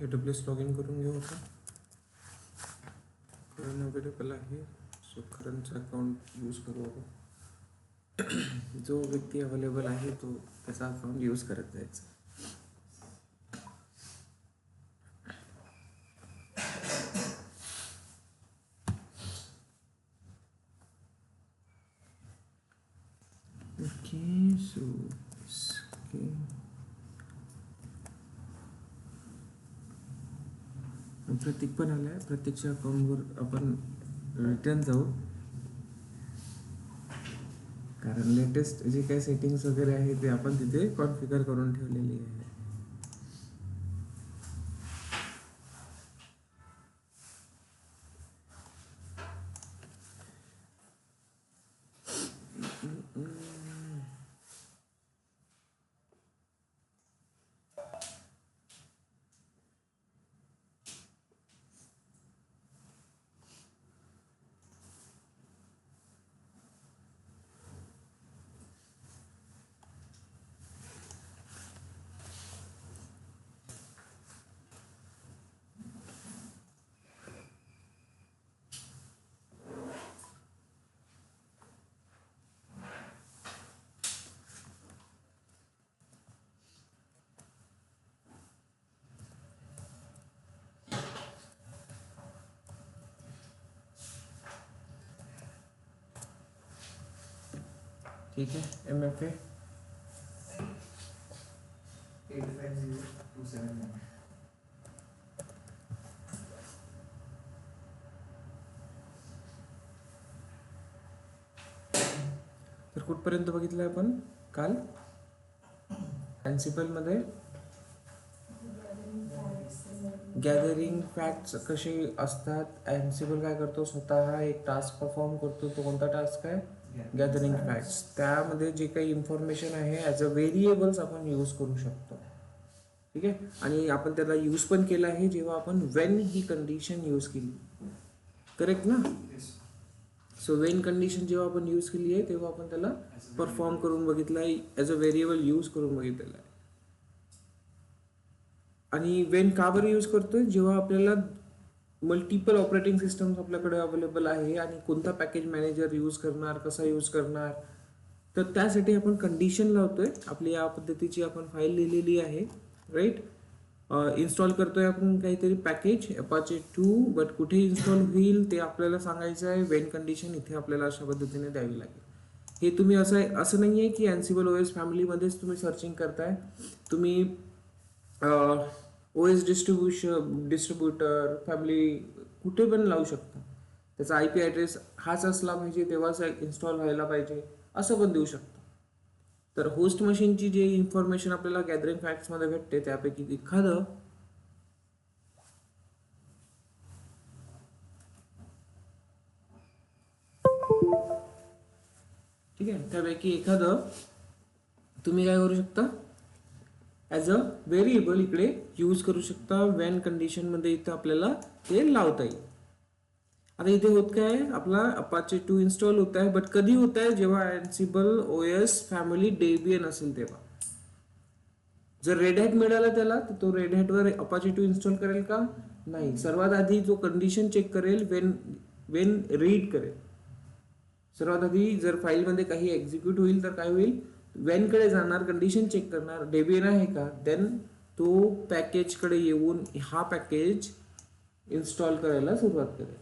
AWS log in करून घेऊ आता. करण अवेलेबल आहे, सो करंटचं अकाउंट यूज करू आपण. जो व्यक्ती अवेलेबल आहे तो त्याचा अकाउंट यूज करत जायचा. ओके, सो ओके, प्रतीक पण आलाय. प्रत्येकच्या अकाउंटवर आपण रिटर्न जाऊ, कारण लेटेस्ट जे काही सेटिंग्स वगैरे आहे ते आपण तिथे कॉन्फिगर करून ठेवलेली आहे. ठीक है, MFA 850279. तर कुठपर्यंत बघितलं आपण काल? Ansible मध्ये गॅदरिंग फॅक्ट्स कसे असतात. Ansible काय करतो, स्वतः एक टास्क परफॉर्म करतो. तो कोणता टास्क आहे? Gathering facts. त्यामध्ये जे काही इन्फॉर्मेशन आहे ॲज अ व्हेरिएबल्स आपण यूज करू शकतो. ठीक आहे, आणि आपण त्याला यूज पण केला आहे जेव्हा आपण वेन ही कंडिशन यूज केली. करेक्ट ना? सो वेन कंडिशन जेव्हा आपण यूज केली आहे तेव्हा आपण त्याला परफॉर्म करून बघितलं आहे, ॲज अ व्हेरिएबल यूज करून बघितलेलं आहे. आणि वेन का बरं यूज करतोय? जेव्हा आपल्याला मल्टिपल ऑपरेटिंग सिस्टम्स आपल्याकडे अवेलेबल आहे आणि कोणता पॅकेज मॅनेजर यूज करणार, कसा यूज करणार, तर त्यासाठी आपण कंडिशन लावतोय. आपली या पद्धतीची आपण फाईल लिहिलेली आहे, राईट. इन्स्टॉल करतोय आपण काहीतरी पॅकेज Apache 2, बट कुठे इन्स्टॉल होईल ते आपल्याला सांगायचं आहे. वेन कंडिशन इथे आपल्याला अशा पद्धतीने द्यावी लागेल. हे तुम्ही असं नाही आहे की Ansible OS फॅमिलीमध्येच तुम्ही सर्चिंग करताय. तुम्ही OS डिस्ट्रीब्युटर फॅमिली कुठे पण लावू शकता. त्याचा IP ॲड्रेस हाच असला पाहिजे, तेव्हाच इन्स्टॉल व्हायला पाहिजे, असं पण देऊ शकता. तर होस्ट मशीनची जे इन्फॉर्मेशन आपल्याला गॅदरिंग फॅक्ट्समध्ये भेटते त्यापैकी एखादं ठीक आहे, त्यापैकी एखादं तुम्ही काय करू शकता, ॲज अ व्हेरिएबल इकडे यूज करू शकता. वेन कंडिशनमध्ये इथं आपल्याला ते लावता येईल. आता इथे होत काय, आपला Apache 2 इन्स्टॉल होत आहे, बट कधी होत आहे? जेव्हा Ansible OS फॅमिली डेबियन असेल तेव्हा. जर रेड हॅट मिळाला त्याला, तर तो रेड हॅटवर Apache 2 इन्स्टॉल करेल का? नाही. सर्वात आधी जो कंडिशन चेक करेल, वेन रीड करेल. सर्वात आधी जर फाईलमध्ये काही एक्झिक्यूट होईल तर काय होईल, वेनकडे जाणार, कंडिशन चेक करणार, डेबियन आहे का, देन तो पॅकेजकडे येऊन हा पॅकेज इन्स्टॉल करायला सुरुवात करेल.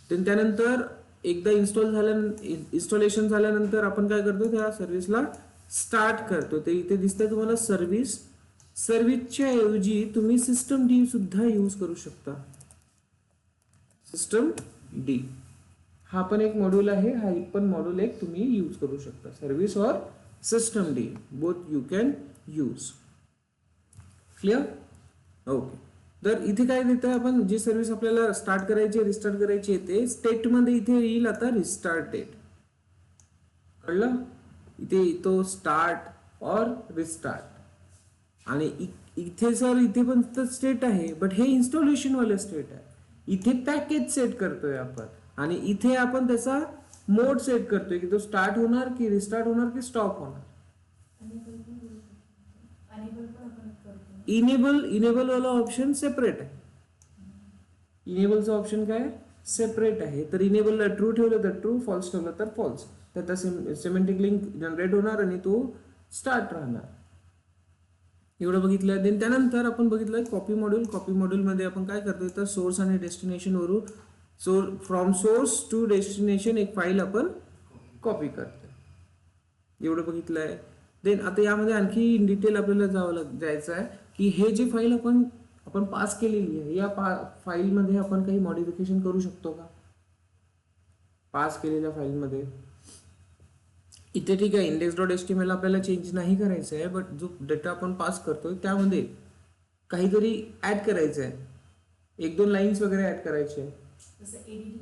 त्यानंतर एकदा इन्स्टॉलेशन झाल्यानंतर आपण काय करतो, त्या सर्व्हिसला स्टार्ट करतो. ते इथे दिसतंय तुम्हाला सर्व्हिसच्या ऐवजी तुम्ही सिस्टम डी सुद्धा यूज करू शकता. सिस्टम डी हा पण एक मॉड्यूल आहे. हा पण मॉड्यूल एक तुम्ही यूज करू शकता. सर्व्हिस और system D both you can use. Clear? Okay. तर इथे काय देतं, आपण जी सर्व्हिस आपल्याला स्टार्ट करायची, रिस्टार्ट करायची येते, स्टेटमध्ये इथे येईल आता रिस्टार्ट डेट. कळलं? इथे तो स्टार्ट और रिस्टार्ट. आणि इथे सर इथे पण स्टेट आहे, बट हे इन्स्टॉलेशन वाले स्टेट आहे. इथे पॅकेज सेट करतोय आपण, आणि इथे आपण त्याचा मोड सेट करतोय की तो स्टार्ट होणार की रिस्टार्ट होणार की स्टॉप होणार. इनेबल वाला ऑप्शन सेपरेट आहे. इनेबलचा ऑप्शन काय सेपरेट आहे. तर इनेबलला ट्रू ठेवलं तर ट्रू, फॉल्स ठेवलं तर फॉल्स. त्याचा सिमेंटिक लिंक जनरेट होणार आणि तो स्टार्ट राहणार. एवढं बघितलं. देन त्यानंतर आपण बघितलं कॉपी मॉड्यूल. कॉपी मॉड्यूलमध्ये आपण काय करतोय तर सोर्स आणि डेस्टिनेशन वरून फ्रॉम सोर्स टू डेस्टिनेशन एक फाईल आपण कॉपी करतोय. एवढं बघितलंय. देन आता यामध्ये आणखी इन डिटेल आपल्याला जायचं आहे की हे जे फाईल आपण पास केलेली आहे या फाईलमध्ये आपण काही मॉडिफिकेशन करू शकतो का पास केलेल्या फाईलमध्ये. इथे ठीक आहे index.html आपल्याला चेंज नाही करायचं आहे, बट जो डेटा आपण पास करतोय त्यामध्ये काहीतरी ऍड करायचं आहे, 1-2 लाईन्स वगैरे ऍड करायचे आहे. एडिट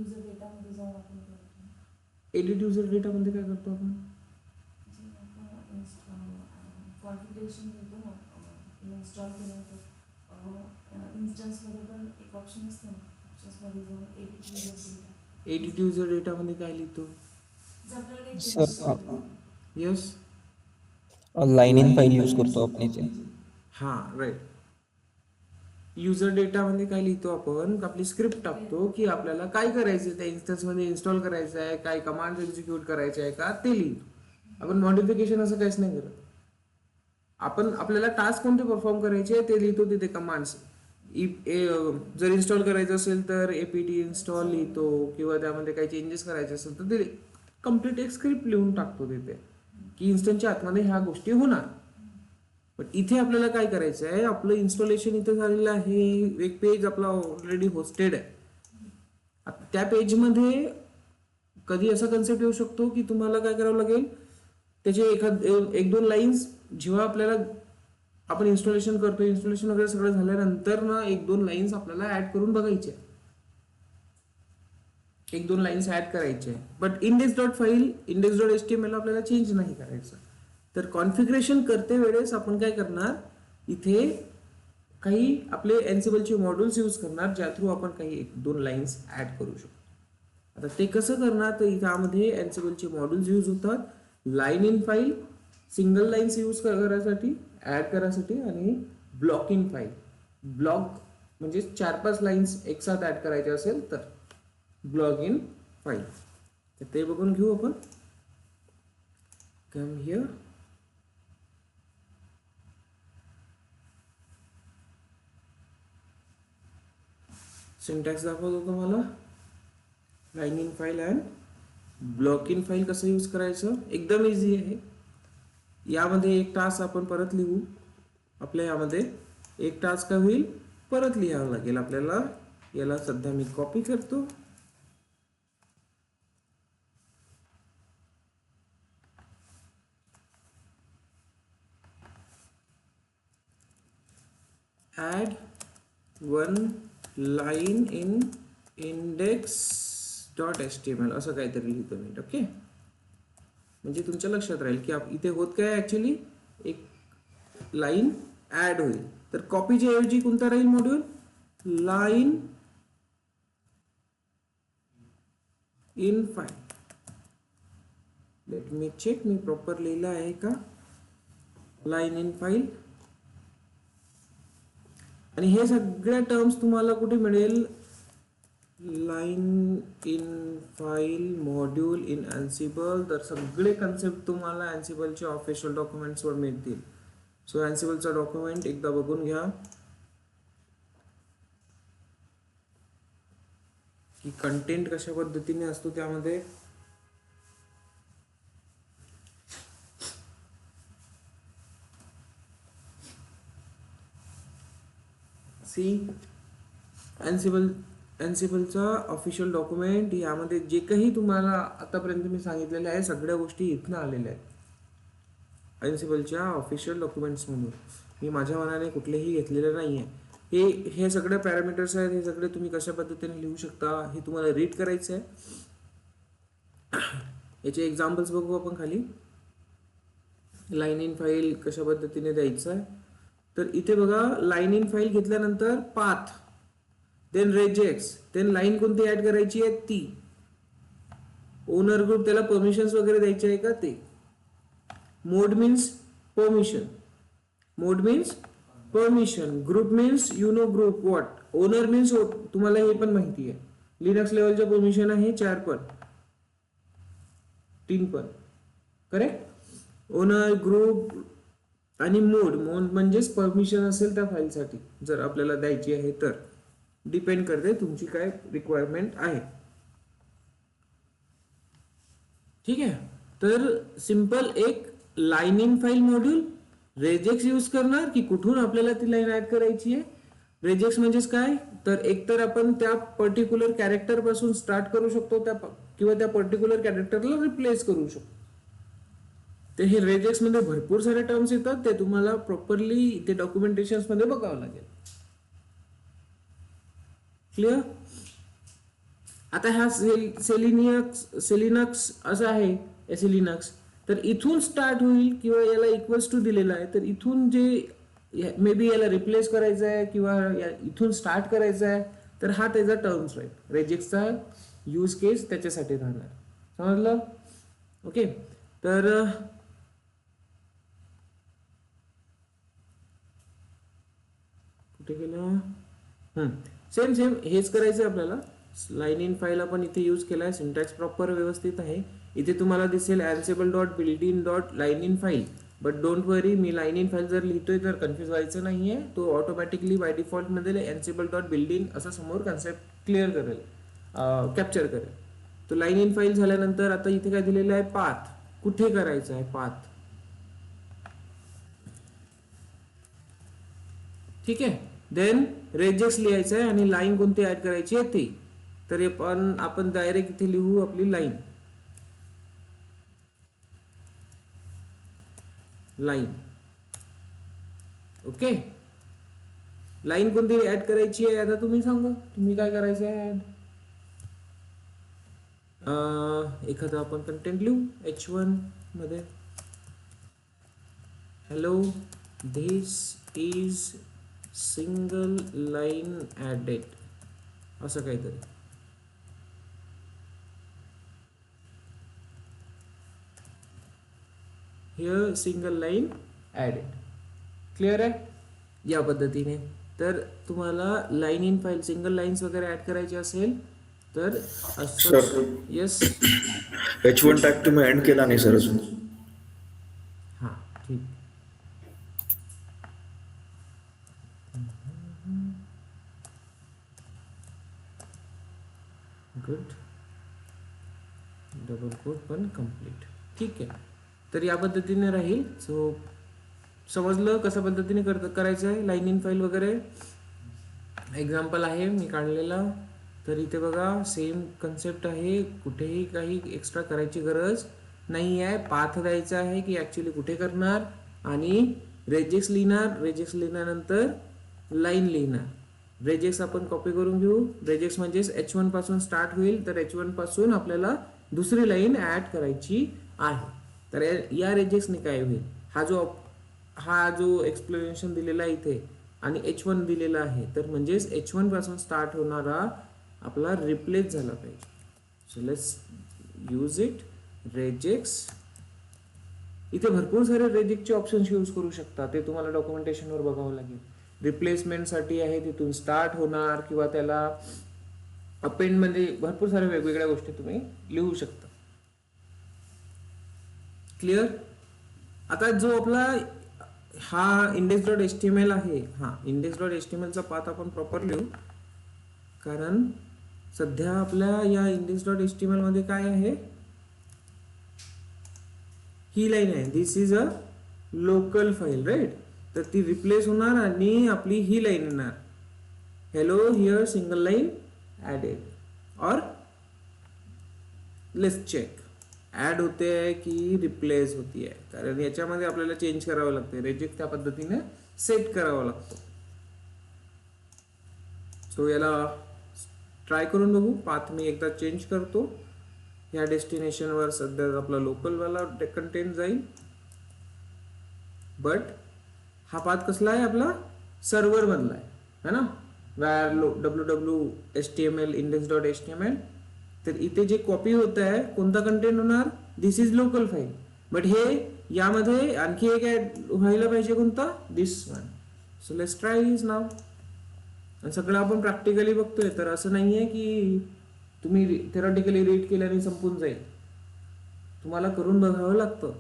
युजर डेटामध्ये काय करतो आपण कॉन्फिगरेशन देतो ना इन्स्टॉल केल्यानंतर इन्स्टन्समध्ये पण एक ऑप्शन असतं ना, ऑप्शन्समध्ये जाऊन edit user data. Edit user डेटामध्ये काय लिहितो sir yes line in file use करतो आपण इथे. हां राईट. युजर डेटामध्ये काय लिहितो आपण आपली स्क्रिप्ट टाकतो की आपल्याला काय करायचं आहे त्या इन्स्टन्समध्ये इन्स्टॉल करायचं आहे, काय कमांड एक्झिक्यूट करायचे आहे का ते लिहितो. आपण मॉडिफिकेशन असं काहीच नाही करत. आपण आपल्याला टास्क कोणते परफॉर्म करायचे ते लिहितो तिथे कमांड्स. जर इन्स्टॉल करायचं असेल तर apt इन्स्टॉल लिहितो किंवा त्यामध्ये काही चेंजेस करायचे असेल तर ते कम्प्लीट एक स्क्रिप्ट लिहून टाकतो तिथे की इन्स्टंटच्या आतमध्ये ह्या गोष्टी होणार. पण इथे आपल्याला काय करायचं आहे आपलं इन्स्टॉलेशन इथे झालेलं आहे, एक पेज आपला ऑलरेडी होस्टेड आहे. त्या पेजमध्ये कधी असा कन्सेप्ट येऊ शकतो की तुम्हाला काय करावं लागेल त्याचे 1-2 लाईन्स जेव्हा आपल्याला आपण इन्स्टॉलेशन करतो, इन्स्टॉलेशन वगैरे सगळं झाल्यानंतर ना 1-2 लाईन्स आपल्याला ऍड करून बघायचे, 1-2 लाईन्स ऍड करायचे. बट index.html आपल्याला चेंज नाही करायचं. तर कॉन्फिगरेशन करते वेळेस आपण काय करणार इथे काही आपले एन्सिबलचे मॉड्यूल्स यूज करणार ज्या थ्रू आपण काही 1-2 लाईन्स ऍड करू शकतो. आता ते कसं करणार तर त्यामध्ये एन्सिबलचे मॉड्यूल्स यूज होतात. Line in file single lines use करायसाठी ऍड करायसाठी आणि ब्लॉक इन फाईल ब्लॉक म्हणजे 4-5 लाईन्स एक साथ ऍड करायचे असेल तर ब्लॉक इन फाईल. तर ते बघून घेऊ आपण. Come here. सिंटॅक्स दाखवतो तुम्हाला. Line in file and block in file कसं यूज करायचं एकदम इझी आहे. यामध्ये एक टास्क आपण परत लिहू. आपल्या यामध्ये एक टास्क काय होईल परत लिहावं लागेल आपल्याला. याला सध्या मी कॉपी करतो. ऍड 1 लाईन इन index.html असं काहीतरी लिहितो मी. ओके म्हणजे तुमच्या लक्षात राहील की इथे होत काय ऍक्च्युली एक लाईन ऍड होईल. तर कॉपीच्या ऐवजी कोणता राहील module line in file. Let me check मी प्रॉपर लिहिलं आहे का. लाईन इन फाईल आणि हे सगळ्या टर्म्स तुम्हाला कुठे मिळेल line in file module in Ansible. तर सगळे कन्सेप्ट तुम्हाला अँसिबलच्या ऑफिशियल डॉक्युमेंट्सवर मिळतील. सो अँसिबलचा डॉक्युमेंट एकदा बघून घ्या की कंटेंट कशा पद्धतीने असतो त्यामध्ये. सी अँसिबलचा ऑफिशियल डॉक्युमेंट यामध्ये जे काही तुम्हाला आतापर्यंत मी सांगितलेले आहे सगळ्या गोष्टी इथनं आलेल्या आहेत अँसिबलच्या ऑफिशियल डॉक्युमेंट्समधून. मी माझ्या मनाने कुठलेही घेतलेले नाही आहे. हे सगळे पॅरामीटर्स आहेत, हे सगळे तुम्ही कशा पद्धतीने लिहू शकता हे तुम्हाला रीड करायचं आहे. याचे एक्झाम्पल्स बघू आपण खाली. लाईन इन फाईल कशा पद्धतीने द्यायचं आहे तर इथे बघा लाईन इन फाईल घेतल्यानंतर path then regex then line कोणती ऍड करायची आहे ती ओनर ग्रुप त्याला परमिशन्स वगैरे द्यायचे आहे का ते. Mode means permission. Mode means permission. Group means you know group what. Owner means तुम्हाला हे पण माहिती आहे. लिनक्स लेवलच्या परमिशन आहे 4 पण 3 पण. करेक्ट. ओनर, ग्रुप आणि मोड. मोड म्हणजेच परमिशन असेल त्या फाईलसाठी जर आपल्याला द्यायची आहे तर. डिपेंड करते तुमची काय रिक्वायरमेंट आहे. ठीक आहे. तर सिंपल एक line in file module regex use करणार की कुठून आपल्याला ती लाईन ऍड करायची आहे. रेजेक्स म्हणजेच काय, तर एकतर आपण त्या पर्टिक्युलर कॅरेक्टर पासून स्टार्ट करू शकतो किंवा त्या पर्टिक्युलर कॅरेक्टरला रिप्लेस करू शकतो. तर हे रेजेक्स मध्ये भरपूर सारे टर्म्स येतात, ते तुम्हाला प्रॉपरली इथे डॉक्युमेंटेशन मध्ये बघावं लागेल. क्लिअर. आता हा सेलिनक्स असा आहे सेलिनक्स, तर इथून स्टार्ट होईल किंवा याला इक्वल्स टू दिलेला आहे, तर इथून जे मे बी याला रिप्लेस करायचं आहे किंवा इथून स्टार्ट करायचं आहे, तर हा त्याचा टर्म्स राहील. रेजेक्सचा यूज केस त्याच्यासाठी राहणार. समजलं. ओके. तर कुठे गेलं. सेम हेच करायचं आपल्याला. लाईन इन फाईल आपण इथे यूज केलाय. सिंटॅक्स प्रॉपर व्यवस्थित आहे. इथे तुम्हाला दिसेल ansible.builtin.lineInFile. But don't worry, me line in file जर लिहितोय तर कन्फ्युज व्हायचं नाहीये. तो ऑटोमॅटिकली बाय डिफॉल्ट मध्ये ansible.builtin असं समोर कन्सेप्ट क्लिअर करेल, कॅप्चर करेल. तो लाईन इन फाईल झाल्यानंतर आता इथे काय दिलेलं आहे, पाथ. कुठे करायचं आहे पाथ. ठीक आहे. देन रेजेक्स लिहायचं आहे आणि लाईन कोणती ऍड करायची आहे ती. तर आपण डायरेक्ट इथे लिहू आपली लाईन. ओके. लाईन कोणती ऍड करायची आहे आता तुम्ही सांगा. तुम्ही काय करायचं आहे ऍड. एखादा आपण कंटेंट लिहू H1 मध्ये. Hello, this is single line added असं काहीतरी. Here single line added. Clear आहे या पद्धतीने. तर तुम्हाला line in file single lines वगैरे ऍड करायचे असेल तर असं. येस. H1 टॅग तुम्ही एंड केला नाही सर अजून. हा ठीक. गुड. डबल कोट पण कम्प्लीट. ठीक आहे. तर या पद्धतीने राहील. सो समजलं कसं पद्धतीने करायचं आहे लाईन इन फाईल वगैरे. एक्झाम्पल आहे मी काढलेला. तर इथे बघा सेम कन्सेप्ट आहे. कुठेही काही एक्स्ट्रा करायची गरज नाही आहे. पाथ द्यायचा आहे की ऍक्च्युली कुठे करणार आणि रेजेक्स लिहिणार. रेजेक्स लिहिल्यानंतर लाईन लिहिणार. रेजेक्स आपण कॉपी करून घेऊ. रेजेक्स म्हणजेच H1 पासून स्टार्ट होईल, तर H1 पासून आपल्याला दुसरी लाईन ऍड करायची आहे. तर या रेजेक्सने काय होईल, हा जो एक्सप्लेनेशन दिलेला आहे इथे आणि H1 दिलेला आहे, तर म्हणजेच H1 पासून स्टार्ट होणारा आपला रिप्लेस झाला पाहिजे. So let's use it. Regex. इथे भरपूर सारे रेजेक्टचे ऑप्शन्स यूज करू शकता. ते तुम्हाला डॉक्युमेंटेशनवर बघावं लागेल. रिप्लेसमेंट साठी आहे, तिथून स्टार्ट होणार किंवा त्याला अपेंड मध्ये भरपूर साऱ्या वेगवेगळ्या गोष्टी तुम्ही लिहू शकता. क्लिअर. आता जो आपला हा index.html आहे, हा index.html चा पाथ आपण प्रॉपर लिहू. कारण सध्या आपल्या या index.html मध्ये काय आहे, ही लाईन आहे. This is a local file, right. तर ती रिप्लेस होणार आणि आपली ही लाईन येणार. Hello here single line added. और लेट्स चेक ऍड होते आहे की रिप्लेस होती आहे. कारण याच्यामध्ये आपल्याला चेंज करावं लागते. रेजेक्ट त्या पद्धतीने सेट करावा लागतो. सो याला ट्राय करून बघू. पाथ मी एकदा चेंज करतो. ह्या डेस्टिनेशनवर सध्या आपला लोकल वाला कंटेंट जाईल. बट हा पाथ कसला आहे, आपला सर्व्हर मधला आहे, है ना. www.html index.html. तर इथे जे कॉपी होत आहे कोणता कंटेंट होणार, दिस इज लोकल फाईल. बट हे यामध्ये आणखी एक ऍड व्हायला पाहिजे, कोणता, दिस वन. सो लेट्स ट्राय दिस नाव. आणि सगळं आपण प्रॅक्टिकली बघतोय, तर असं नाहीये की तुम्ही थेरॉटिकली रीड केल्याने संपून जाईल. तुम्हाला करून बघावं लागतं.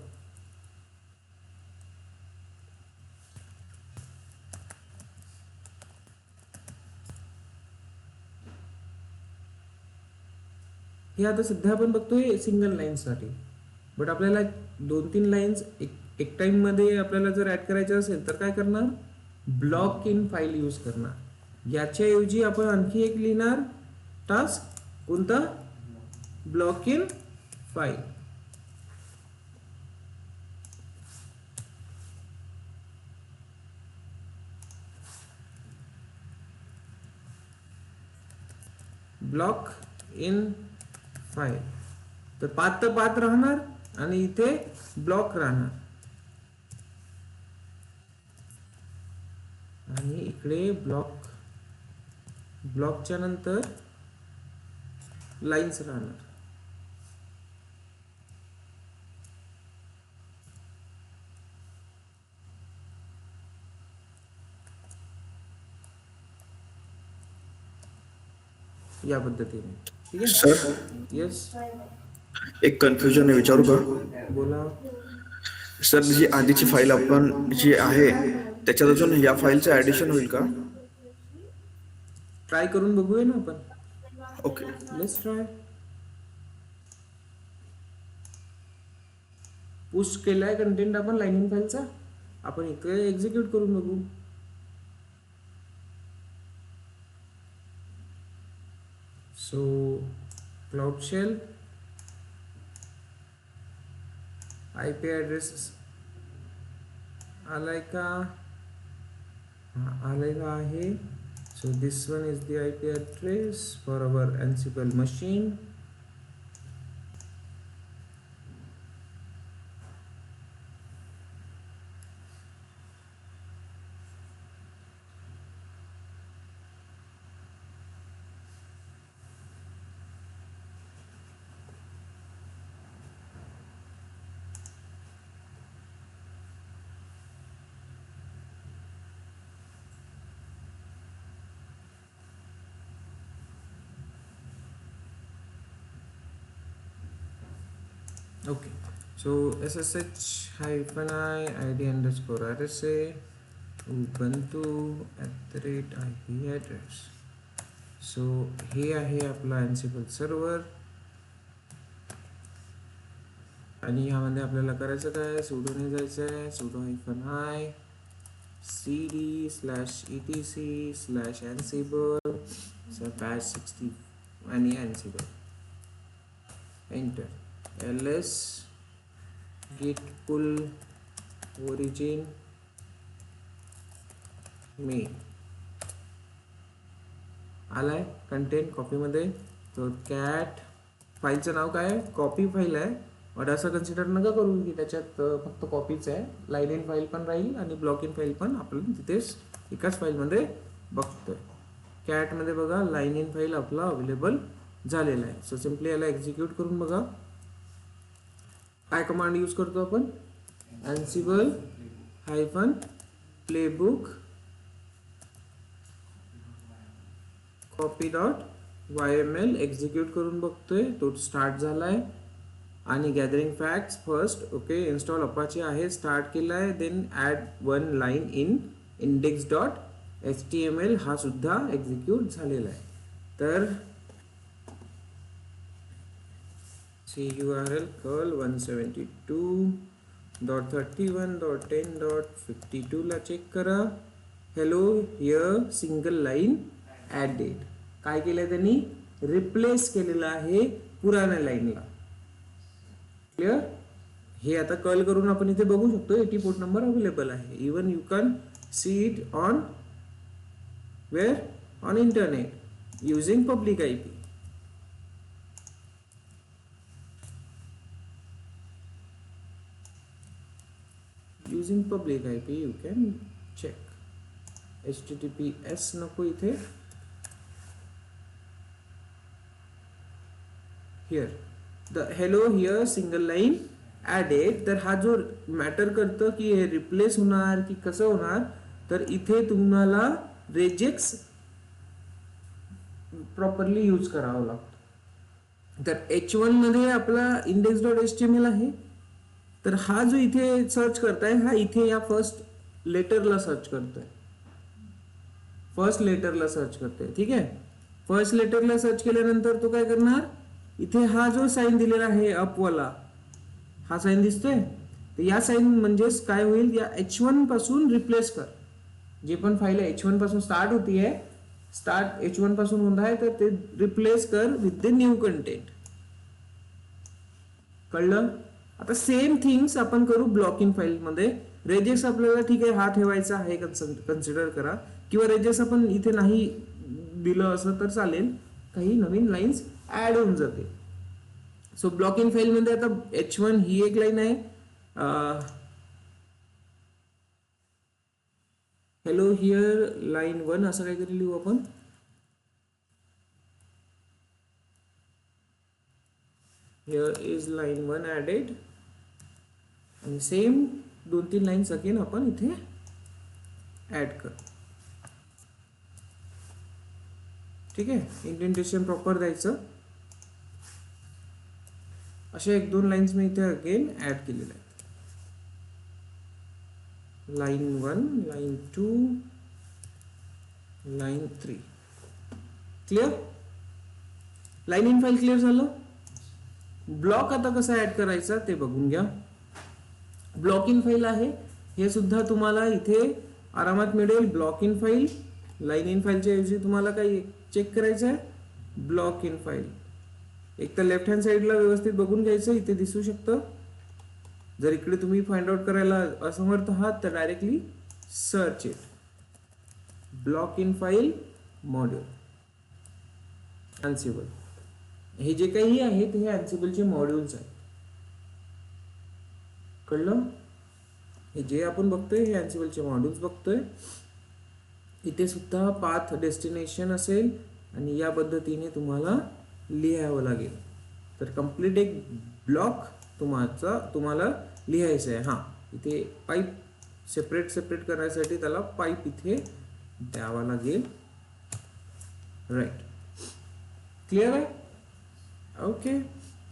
हे आता सध्या आपण बघतोय सिंगल लाईन्ससाठी, बट आपल्याला 2-3 लाईन्स एक टाइम मध्ये आपल्याला जर ऍड करायचं असेल तर काय करणार, ब्लॉक इन फाईल यूज करणार. याच्याऐवजी आपण आणखी एक लिहिणार टास्क, कोणता, block in file. Block in file. तर पाथ राहणार आणि इथे ब्लॉक राहणार, आणि इकडे ब्लॉकच्या नंतर लाईन्स राहणार. या पद्धतीने. ठीक आहे सर येस, एक कन्फ्युजन आहे, विचारू का? बोला. सर जी आधीची फाईल आपण जी आहे त्याच्यात अजून या फाईलचं ऍडिशन होईल का? ट्राय करून बघूया ना आपण. ओके. Let's try. पुश केलाय कंटेंट आपण लाईनिंग फाईलचा, आपण इकडे एक्झिक्यूट करून बघू. So cloud shell IP address आलाय का? आलेला आहे. So this one is the IP address for our Ansible machine. Okay, so SSH-i ID_RSA Ubuntu @IP address. So हे आहे आपला Ansible सर्व्हर, आणि ह्यामध्ये आपल्याला करायचं काय, सुडोने जायचं आहे, sudo -i cd/etc/ansible/bash60 आणि Ansible. Enter. ls git pull origin main. आलाय कंटेंट कॉपीमध्ये. तर कॅट फाईलचं नाव काय आहे, कॉपी फाईल आहे, बट असं कन्सिडर नका करू की त्याच्यात फक्त कॉपीच आहे. लाईन इन फाईल पण राहील आणि ब्लॉक इन फाईल पण आपण तिथेच एकाच फाईलमध्ये बघतोय. कॅटमध्ये बघा लाईन इन फाईल आपला अवेलेबल झालेला आहे. सो सिम्पली याला एक्झिक्यूट करून बघा. काय कमांड यूज करतो आपण, Ansible -playbook copy.yml एक्झिक्यूट करून बघतोय, तो स्टार्ट झालाय. आणि gathering facts first, okay, install Apache आहे, स्टार्ट केलाय. Then add 1 line in index.html हा सुद्धा एक्झिक्यूट झालेला आहे. तर CURL curl 172.31.10.52 ला चेक करा. Hello here single line added. काय केलंय त्यांनी, रिप्लेस केलेलं आहे पुराण्या लाईनला. क्लिअर. हे आता कर्ल करून आपण इथे बघू शकतो 80 पोर्ट नंबर अवेलेबल आहे. Even you can see it on where, on internet using public IP. using public IP you can check. HTTPS नको इथे. here the hello here single line added. तर हा जो मॅटर करतं की हे रिप्लेस होणार की कसं होणार, तर इथे तुम्हाला रेजेक्स प्रॉपरली यूज करावा लागतो. तर H1 मध्ये आपला index.html आहे. तर हा जो इथे सर्च करताय हा इथे या फर्स्ट लेटरला सर्च करतोय. फर्स्ट लेटरला सर्च करतोय. ठीक आहे. फर्स्ट लेटरला सर्च केल्यानंतर तो काय करणार, इथे हा जो साइन दिलेला आहे अपवाला, हा साइन दिसतोय, तर या साइन म्हणजेच काय होईल, या H1 पासून रिप्लेस कर. जे पण फाईल H1 पासून स्टार्ट होतीये, स्टार्ट H1 पासून होत आहे, तर ते रिप्लेस कर विथ द न्यू कंटेंट. कळलं? आता सेम थिंग्स आपण करू ब्लॉक इन फाईल मध्ये. रेजेस आपल्याला ठीक आहे हा ठेवायचा आहे, कन्सिडर करा, किंवा रेजेस आपण इथे नाही दिलं असं तर चालेल, काही नवीन लाईन्स ऍड होऊन जाते. सो ब्लॉक इन फाईल मध्ये आता H1 ही एक लाईन आहे, हेलो हिअर लाईन 1 असं काहीतरी लिहू आपण. Here is line 1 added आणि सेम 2-3 लाईन्स अगेन आपण इथे ऍड कर. ठीक आहे. इंडेंटेशन प्रॉपर द्यायचं. अशा 1-2 लाईन्स मी इथे अगेन ऍड केलेल्या आहेत. Line 1, line 2, line 3. Clear? Line in file clear झालं. ब्लॉक आता कसा ऍड करायचा ते बघून घ्या. ब्लॉक इन फाईल आहे, हे सुद्धा तुम्हाला इथे आरामात मिळेल. Block in file, line in फाईलच्या ऐवजी तुम्हाला काही चेक करायचं आहे, ब्लॉक इन फाईल. एक तर लेफ्ट हँड साईडला व्यवस्थित बघून घ्यायचं, इथे दिसू शकतं. जर इकडे तुम्ही फाइंड आउट करायला असमर्थ आहात तर directly search it, block in file module Ansible. हे जे काही आहेत हे अनसिबलचे मॉड्यूल्स आहेत. कळलं? हे जे आपण बघतोय हे अनसिबलचे मॉड्यूल्स बघतोय. इथे सुद्धा पाथ डेस्टिनेशन असेल आणि या पद्धतीने तुम्हाला लिहावं लागेल. तर कंप्लीट एक ब्लॉक तुम्हाला लिहायचं आहे. हा, इथे पाईप सेपरेट करण्यासाठी त्याला पाईप इथे द्यावा लागेल. राईट, क्लिअर आहे? ओके.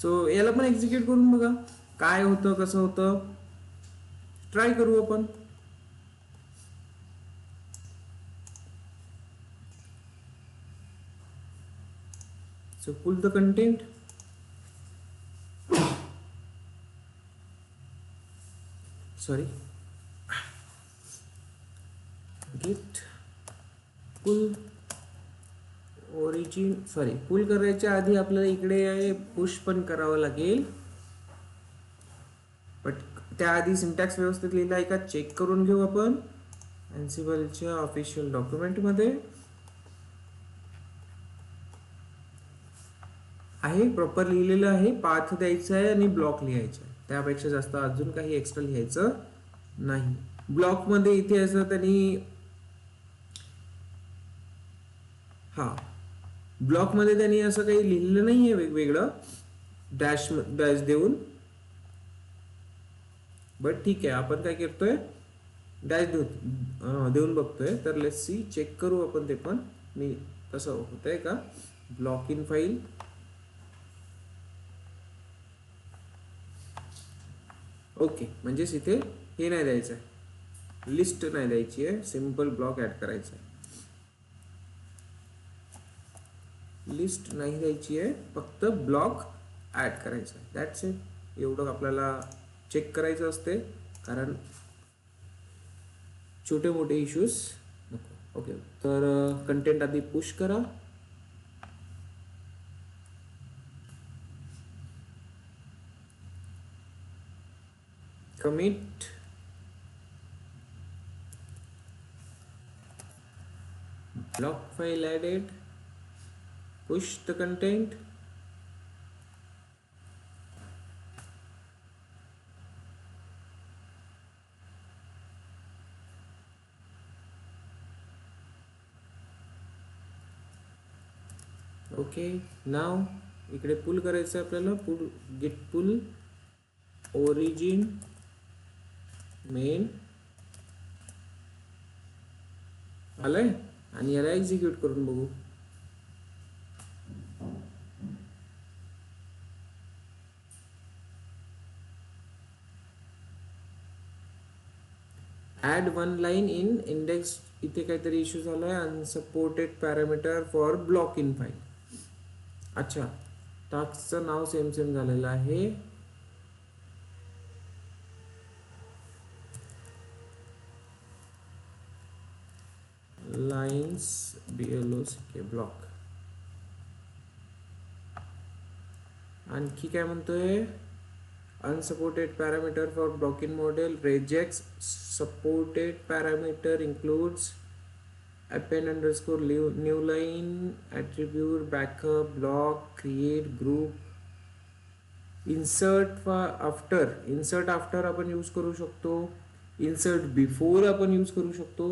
सो याला पण एक्झिक्यूट करून बघा काय होतं, कसं होतं, ट्राय करू आपण. So pull the content. Sorry. Git pull origin. Sorry, pull करायच्या आधी आपल्याला इकडे पुश पण करावं लागेल. बट त्याआधी सिंटॅक्स व्यवस्थित लिहिला आहे का चेक करून घेऊ आपण. Ansibleच्या ऑफिशियल डॉक्युमेंट मध्ये आहे, प्रॉपर लिहिलेलं आहे. पाथ द्यायचा आहे आणि ब्लॉक लिहायचा आहे, त्यापेक्षा जास्त अजून काही एक्स्ट्रा लिहायचं नाही. ब्लॉक मध्ये इथे असं त्यांनी ब्लॉक मध्ये त्यांनी असं काही लिहिलेलं नाहीये वेगवेगळं डॅश देऊन. बट ठीक आहे, आपण काय करतोय डॅश देऊन बघतोय. तर लेट्स सी, चेक करू आपण ते पण मी तसं होतंय का. Block in file, okay. म्हणजेच इथे हे नाही द्यायचं आहे, लिस्ट नाही द्यायची आहे, सिंपल ब्लॉक ऍड करायचा आहे. लिस्ट नाही द्यायची आहे, फक्त ब्लॉक ऍड करायचा आहे. That's it. एवढं आपल्याला चेक करायचं असते, कारण छोटे मोठे इश्यूज नको. ओके, तर कंटेंट आधी पुश करा. commit, block file added, push the content, okay. नाव इकडे पुल करायचं आहे आपल्याला. पुल git pull origin main आलंय. आणि याला एक्झिक्यूट करून बघू. Add one line in index. इथे काहीतरी इश्यू झालाय. Unsupported parameter for block in file. अच्छा, टास्कचं नाव सेम सेम झालेलं आहे. Lines BLOCK block. आणखी काय म्हणतोय? unsupported parameter for blocking model rejects supported parameter includes append underscore new line attribute backup block create group insert after आपण use करू शकतो. insert before आपण यूज करू शकतो.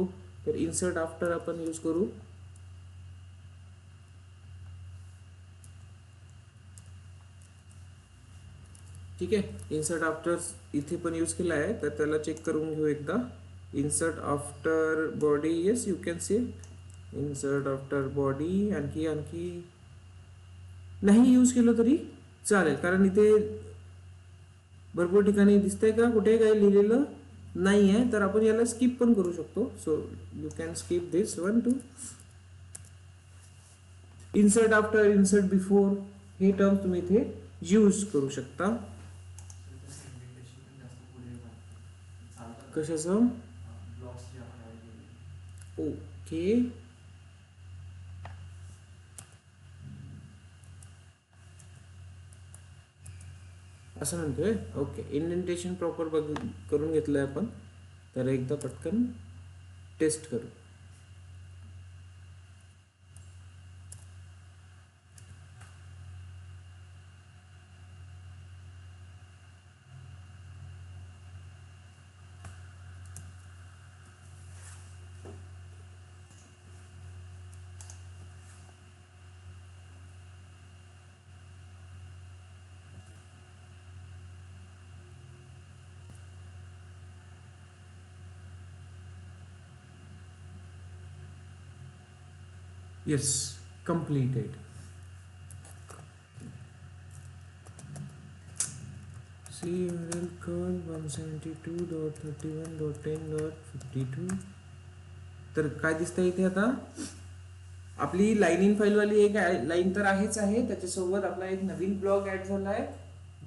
तर insert after आपण यूज करू. ठीक आहे. इन्सर्ट आफ्टर इथे पण यूज केला आहे, तर त्याला चेक करून घेऊ एकदा. Insert after body, yes you can C insert after body. आणखी नाही यूज केलं तरी चालेल, कारण इथे भरपूर ठिकाणी दिसतंय का कुठे काही लिहिलेलं नाही आहे, तर आपण याला स्किप पण करू शकतो. So you can skip this one two. Insert after, insert before हे टर्म तुम्ही इथे यूज करू शकता. कशाचं? ओके, असं म्हणतोय. ओके, इंडेंटेशन प्रॉपर करून घेतलंय आपण. तर एकदा पटकन टेस्ट करू. Yes, completed. See URL code 172.31.10.52. तर काय दिसतंय इथे आता? आपली लाईन इन फाईल वाली एक लाईन तर आहेच आहे, त्याच्यासोबत आपला एक नवीन ब्लॉक ऍड झाला आहे,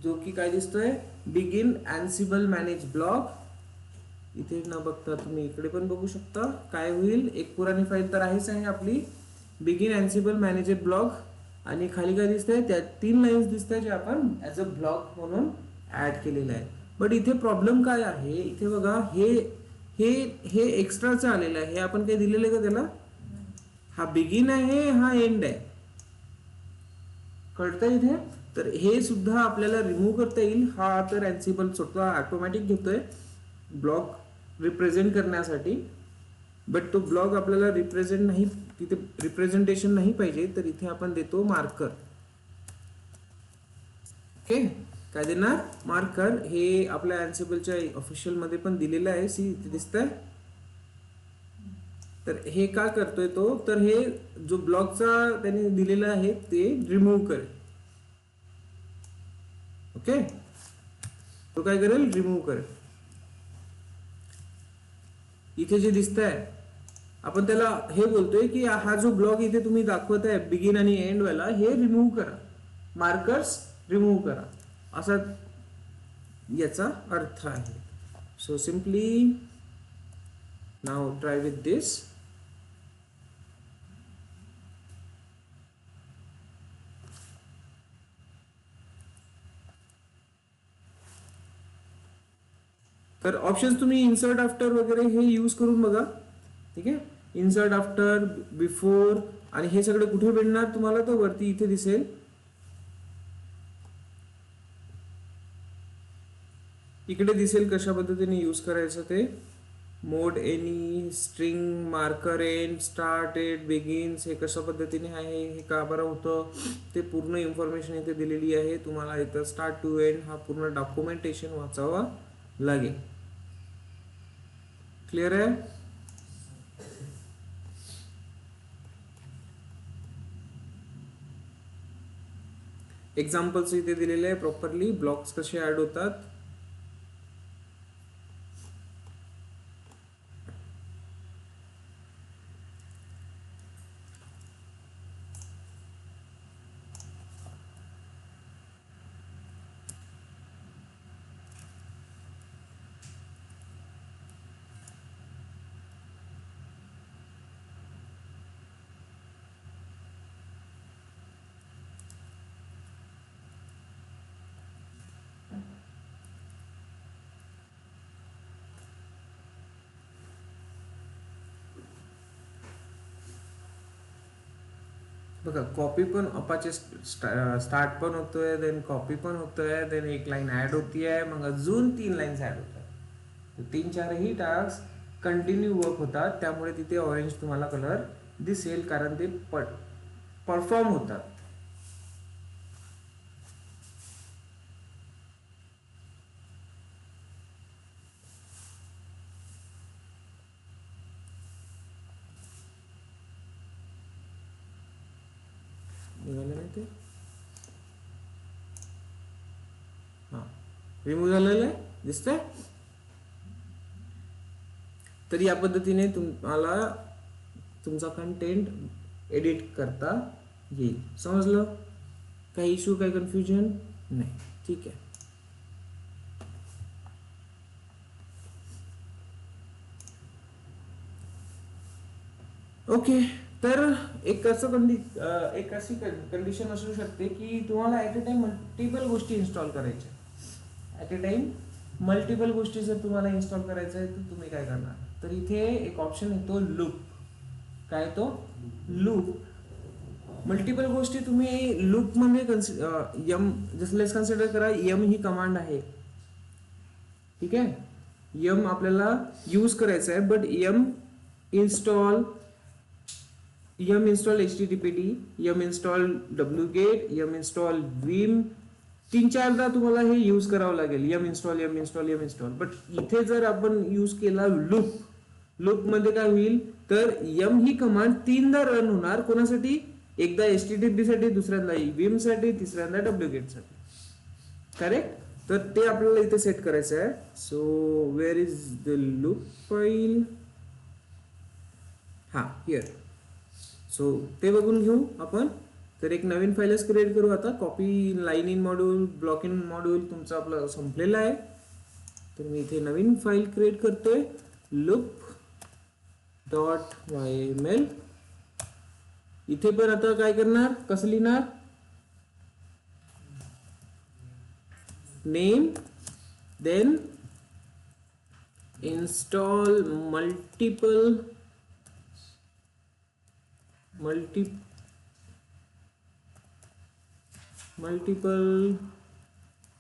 जो की काय दिसतोय? Begin Ansible manage block. इथे न बघता तुम्ही इकडे पण बघू शकता. काय होईल? एक पुराणी फाईल तर आहेच आहे आपली, बिगिन अँसिबल मॅनेजेड ब्लॉक. आणि खाली काय दिसतंय? त्या 3 लाईन्स दिसतंय जे आपण ऍज अ ब्लॉक म्हणून ऍड केलेलं आहे. बट इथे प्रॉब्लेम काय आहे? इथे बघा, हे हे हे एक्स्ट्राचं आलेलं आहे. हे आपण काही दिलेलं आहे का त्याला? हा बिगिन आहे, हा एंड आहे. कळतंय इथे? तर हे सुद्धा आपल्याला रिमूव्ह करता येईल. हा तर अँसिबल स्वतः ऑटोमॅटिक घेतोय ब्लॉक रिप्रेझेंट करण्यासाठी. बट तो ब्लॉक आपल्याला रिप्रेझेंट नाही, तिथे रिप्रेझेंटेशन नाही पाहिजे, तर इथे आपण देतो मार्कर. ओके, काय देणार? मार्कर. हे आपल्या अँसिबलच्या ऑफिशियल मध्ये पण दिलेलं आहे. सी इथे दिसतंय. तर हे का करतोय तो? तर हे जो ब्लॉकचा त्याने दिलेला आहे ते रिमूव्ह करेल. ओके, तो काय करेल? रिमूव्ह करेल. इथे जे दिसतंय, आपण त्याला हे बोलतोय की हा जो ब्लॉक इथे तुम्ही दाखवत आहे बिगिन आणि एंड वाला, हे रिमूव्ह करा, मार्कर्स रिमूव्ह करा, असा याचा अर्थ आहे. So simply now try with this. तर ऑप्शन्स तुम्ही इन्सर्ट आफ्टर वगैरे हे यूज करून बघा. ठीक आहे, इन्सर्ट आफ्टर, बिफोर, आणि हे सगळं कुठे भेटणार तुम्हाला? तर वरती इथे दिसेल. इकडे दिसेल कशा पद्धतीने यूज करायचं ते. Mode any, string, marker end, start at, begins, हे कशा पद्धतीने आहे, हे का बरं होतं, ते पूर्ण इन्फॉर्मेशन इथे दिलेली आहे. तुम्हाला इथं स्टार्ट टू एंड हा पूर्ण डॉक्युमेंटेशन वाचावा लागेल. क्लिअर आहे? एक्झाम्पल्स इथे दिलेले आहे प्रॉपरली, ब्लॉक्स कसे ऍड होतात. बघा कॉपी पण अपाचे स्टार्ट पण होतोय, देन कॉपी पण होतोय, देन एक लाईन ऍड होतीये, मग अजून 3 लाईन्स ऍड होतात. 3-4ही टास्क कंटिन्यू वर्क होतात, त्यामुळे तिथे ऑरेंज तुम्हाला कलर दिसेल, कारण ते परफॉर्म होतात. निघालं नाही ते, हा रिमूव्ह झालेलं आहे, दिसतंय. तर या पद्धतीने तुम्हाला तुमचा कंटेंट एडिट करता येईल. समजलं? काही इश्यू, काही कन्फ्युजन नाही? ठीक आहे. ओके. तर एक अशी कंडिशन असू शकते की तुम्हाला ऍट अ टाइम मल्टिपल गोष्टी इन्स्टॉल करायच्या. ऍट अ टाइम मल्टिपल गोष्टी जर तुम्हाला इन्स्टॉल करायचं आहे तर तुम्ही काय करणार? तर इथे एक ऑप्शन येतो लूप. काय तो? लूप. मल्टिपल गोष्टी तुम्ही लूप मध्ये यम, जसं लेट्स कन्सिडर करा यम ही कमांड आहे. ठीक आहे, यम आपल्याला यूज करायचं आहे, but yum install HTTPD, yum install wget, yum install vim, 3-4दा तुम्हाला हे यूज करावं लागेल. M install. बट इथे जर आपण यूज केला लूप मध्ये काय होईल, तर यम ही कमांड 3दा रन होणार. कोणासाठी? एकदा HTTP साठी, दुसऱ्यांदा vim साठी, तिसऱ्यांदा wget साठी. करेक्ट? तर ते आपल्याला इथे सेट करायचं आहे. So where is the loop file? हा, हिअर. सो ते बघून घेऊ आपण. तर एक नवीन फाईलच क्रिएट करू आता. Copy line in module, block in module तुमचं आपलं संपलेलं आहे. तर मी इथे नवीन फाईल क्रिएट करतोय, loop.yml. इथे पण आता काय करणार, कसं लिहिणार? नेम, देन install multiple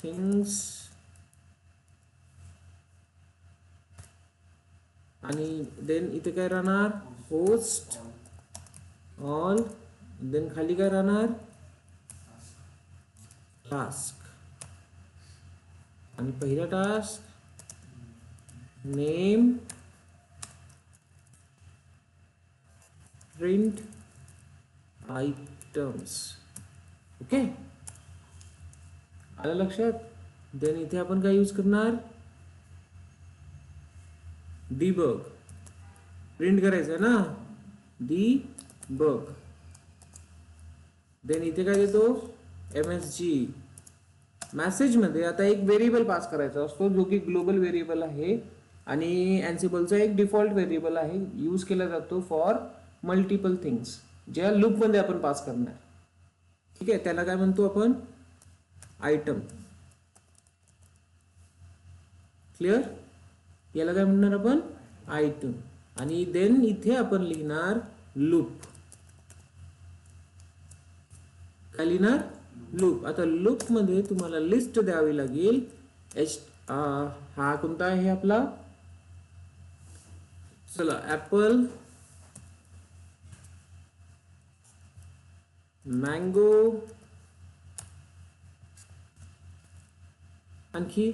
things, आणि देन इथे काय राहणार? Host all. देन खाली काय राहणार? टास्क. आणि पहिला task name, print items. Okay, आलं लक्षात? देन इथे आपण काय यूज करणार? डिबग. प्रिंट करायचं आहे ना, डिबग. देन इथे काय देतो? MSG. मेसेज मध्ये आता एक व्हेरिएबल पास करायचा असतो, जो की ग्लोबल व्हेरिएबल आहे आणि अँसिबलचा एक डिफॉल्ट व्हेरिएबल आहे, यूज केला जातो फॉर मल्टिपल थिंग्स, ज्या लूप मध्ये आपण पास करणार. ठीक आहे, त्याला काय म्हणतो आपण? आयटम. क्लिअर? याला काय म्हणणार आपण? आयटम. आणि देन इथे आपण लिहिणार लूप. काय लिहिणार? लूप. आता लूप मध्ये तुम्हाला लिस्ट द्यावी लागेल. हा कोणता आहे आपला? चला, ऍपल, मँगो, आणखी